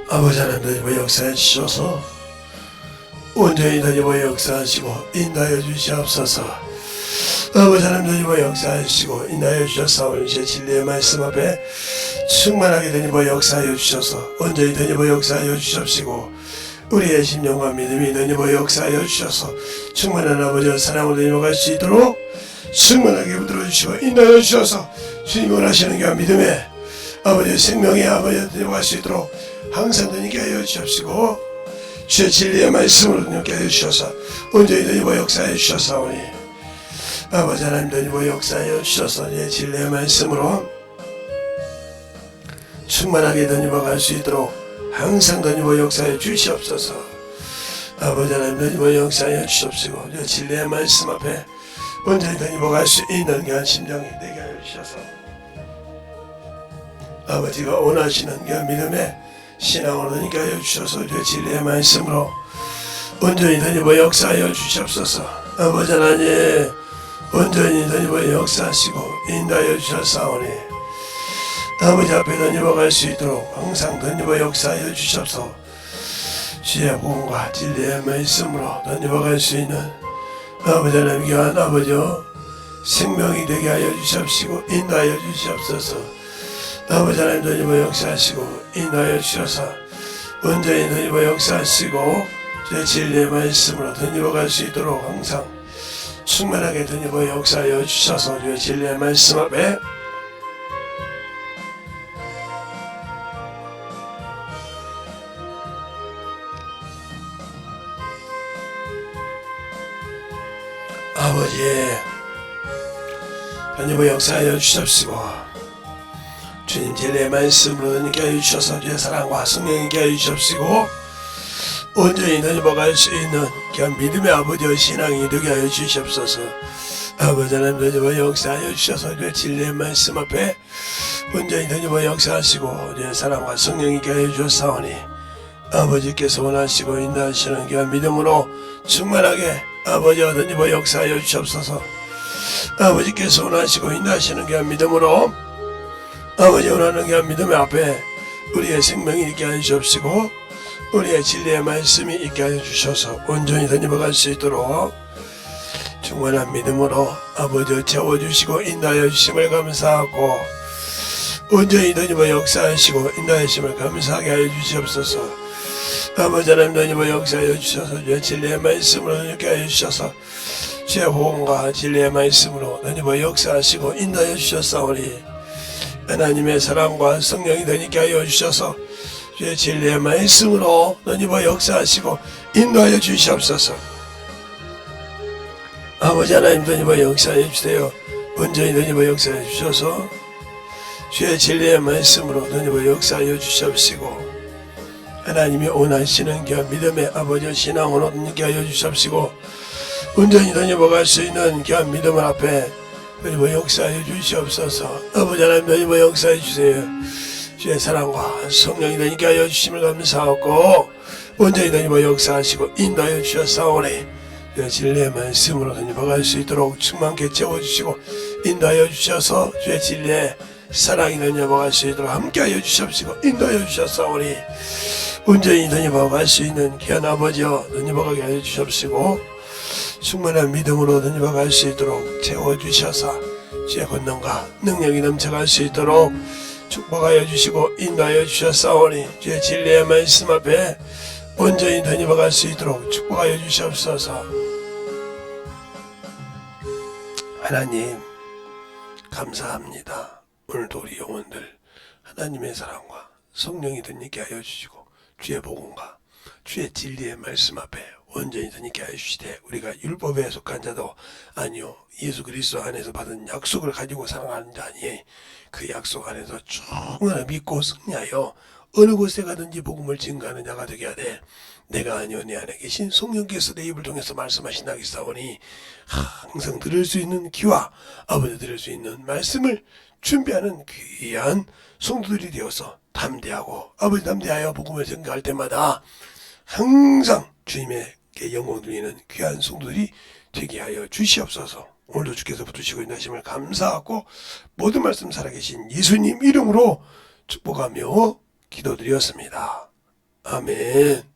아버지 하나님 역사해 주셔서 온전히 다니고 역사하시고 인도하여 주시옵소서. 아버지 하나님 역사해 주시고 인도하여 주셨사오니 제 진리의 말씀 앞에 충만하게 다니고 역사하여 주셔서 온전히 다니고 역사하여 주십시고 우리의 심령과 믿음이 다니고 역사하여 주셔서 충만한 아버지의 사랑으로 다니고 갈 수 있도록 충만하게 붙들어 주시고 인도하여 주셔서 주님 원하시는 게 믿음에 아버지의 생명의 아버지의 다니고 갈 수 있도록 항상 다니게 하여 주십시고 주의 진리의 말씀으로 다니게 하여 주셔서 온전히 다니고 역사하여 주셨사오니 아버지 하나님 다니고 역사하여 주셔서 내 진리의 말씀으로 충만하게 다니고 갈 수 있도록 항상 다니고 역사하여 주시옵소서. 아버지 하나님 다니고 역사하여 주시옵시고 내 진리의 말씀 앞에 온전히 다니고 갈 수 있는 그런 심령이 되게 하여 주셔서 아버지가 원하시는 그 믿음의 신앙으로 다니게 하여 주셔서 내 진리의 말씀으로 온전히 다니고 역사하여 주시옵소서. 아버지 하나님 온전히 다니고 역사하시고 인도하여 주셨사오니 아버지 앞에 다니고 갈 수 있도록 항상 다니고 역사하여 주셔서 주의 복음과 진리의 말씀으로 다니고 갈 수 있는 아버지 하나님 귀한 아버지여 생명이 되게 하여 주십시고 인도하여 주시옵소서. 아버지 하나님 다니고 역사하시고 인도하여 주셔서 온전히 다니고 역사하시고 주의 진리의 말씀으로 다니고 갈 수 있도록 항상 충만하게 다니고 역사하여 주셔서 주의 진리의 말씀 앞에 아버지 다니고 역사하여 주십시고 주님 진리의 말씀으로 다니게 하여 주셔서 주의 사랑과 성령이게 하여 주십시고 온전히 다니고 갈 수 있는 그냥 믿음의 아버지의 신앙이 되게 하여 주시옵소서. 아버지 하나님 다니고 역사하여 주셔서 주의 진리의 말씀 앞에 온전히 다니고 역사하시고 주의 사랑과 성령이게 하여 주셨사오니 아버지께서 원하시고 인도하시는 그냥 믿음으로 충만하게 아버지와 다니고 역사하여 주옵소서. 아버지께서 원하시고 인도하시는 그냥 믿음으로 아버지 원하는 그냥 믿음의 앞에 우리의 생명이 있게 하여 주옵시고 우리의 진리의 말씀이 있게 하여 주셔서 온전히 다니고 갈 수 있도록 충만한 믿음으로 아버지를 채워주시고 인도하여 주심을 감사하고 온전히 다니고 역사하시고 인도하심을 감사하게 하여 주시옵소서. 아버지 하나님 다니고 역사하여 주셔서 주의 진리의 말씀으로 이렇게 하여 주셔서 주의 호응과 진리의 말씀으로 다니고 역사하시고 인도하여 주셨사오니 하나님의 사랑과 성령이 다니게 하여 주셔서 주의 진리의 말씀으로 다니고 역사하시고 인도하여 주시옵소서. 아버지 하나님 다니고 역사해 주세요. 온전히 다니고 역사해 주셔서 주의 진리의 말씀으로 다니고 역사하여 주시옵시고 하나님이 원하시는 그 믿음의 아버지 신앙으로 다니게 하여 주시옵시고 온전히 다니고 갈 수 있는 그 믿음 앞에 다니고 역사해 주시옵소서. 아버지 하나님 다니고 역사해 주세요. 주의 사랑과 성령이 다니게 하여 주심을 감사하고 온전히 다니고 역사하시고 인도하여 주셨사오니 주의 진리의 말씀으로 다니고 갈 수 있도록 충만케 채워주시고 인도하여 주셔서 주의 진리의 사랑이 다니고 갈 수 있도록 함께하여 주십시고 인도하여 주셨사오니 온전히 다니고 갈 수 있는 귀한 아버지여 다니고 가게 하여 주십시고 충만한 믿음으로 다니고 갈 수 있도록 채워주셔서 주의 권능과 능력이 넘쳐갈 수 있도록 축복하여 주시고 인도하여 주셨사오니 주의 진리의 말씀 앞에 온전히 다니고 갈 수 있도록 축복하여 주시옵소서. 하나님 감사합니다. 오늘도 우리 영혼들 하나님의 사랑과 성령이 다니게 하여 주시고 주의 복음과 주의 진리의 말씀 앞에 온전히 다니게 하여 주시되 우리가 율법에 속한 자도 아니요 예수 그리스도 안에서 받은 약속을 가지고 살아가는 자 아니에 그 약속 안에서 충만히 믿고 승리하여 어느 곳에 가든지 복음을 증거하는 자가 되게 하되 내가 아니요 내 안에 계신 성령께서 내 입을 통해서 말씀하신다기 싸우니 항상 들을 수 있는 귀와 아버지 들을 수 있는 말씀을 준비하는 귀한 성도들이 되어서 담대하고 아버지 담대하여 복음을 증거할 때마다 항상 주님에게 영광 돌리는 귀한 성도들이 되게 하여 주시옵소서. 오늘도 주께서 붙으시고 인하심을 감사하고 모든 말씀 살아계신 예수님 이름으로 축복하며 기도드렸습니다. 아멘.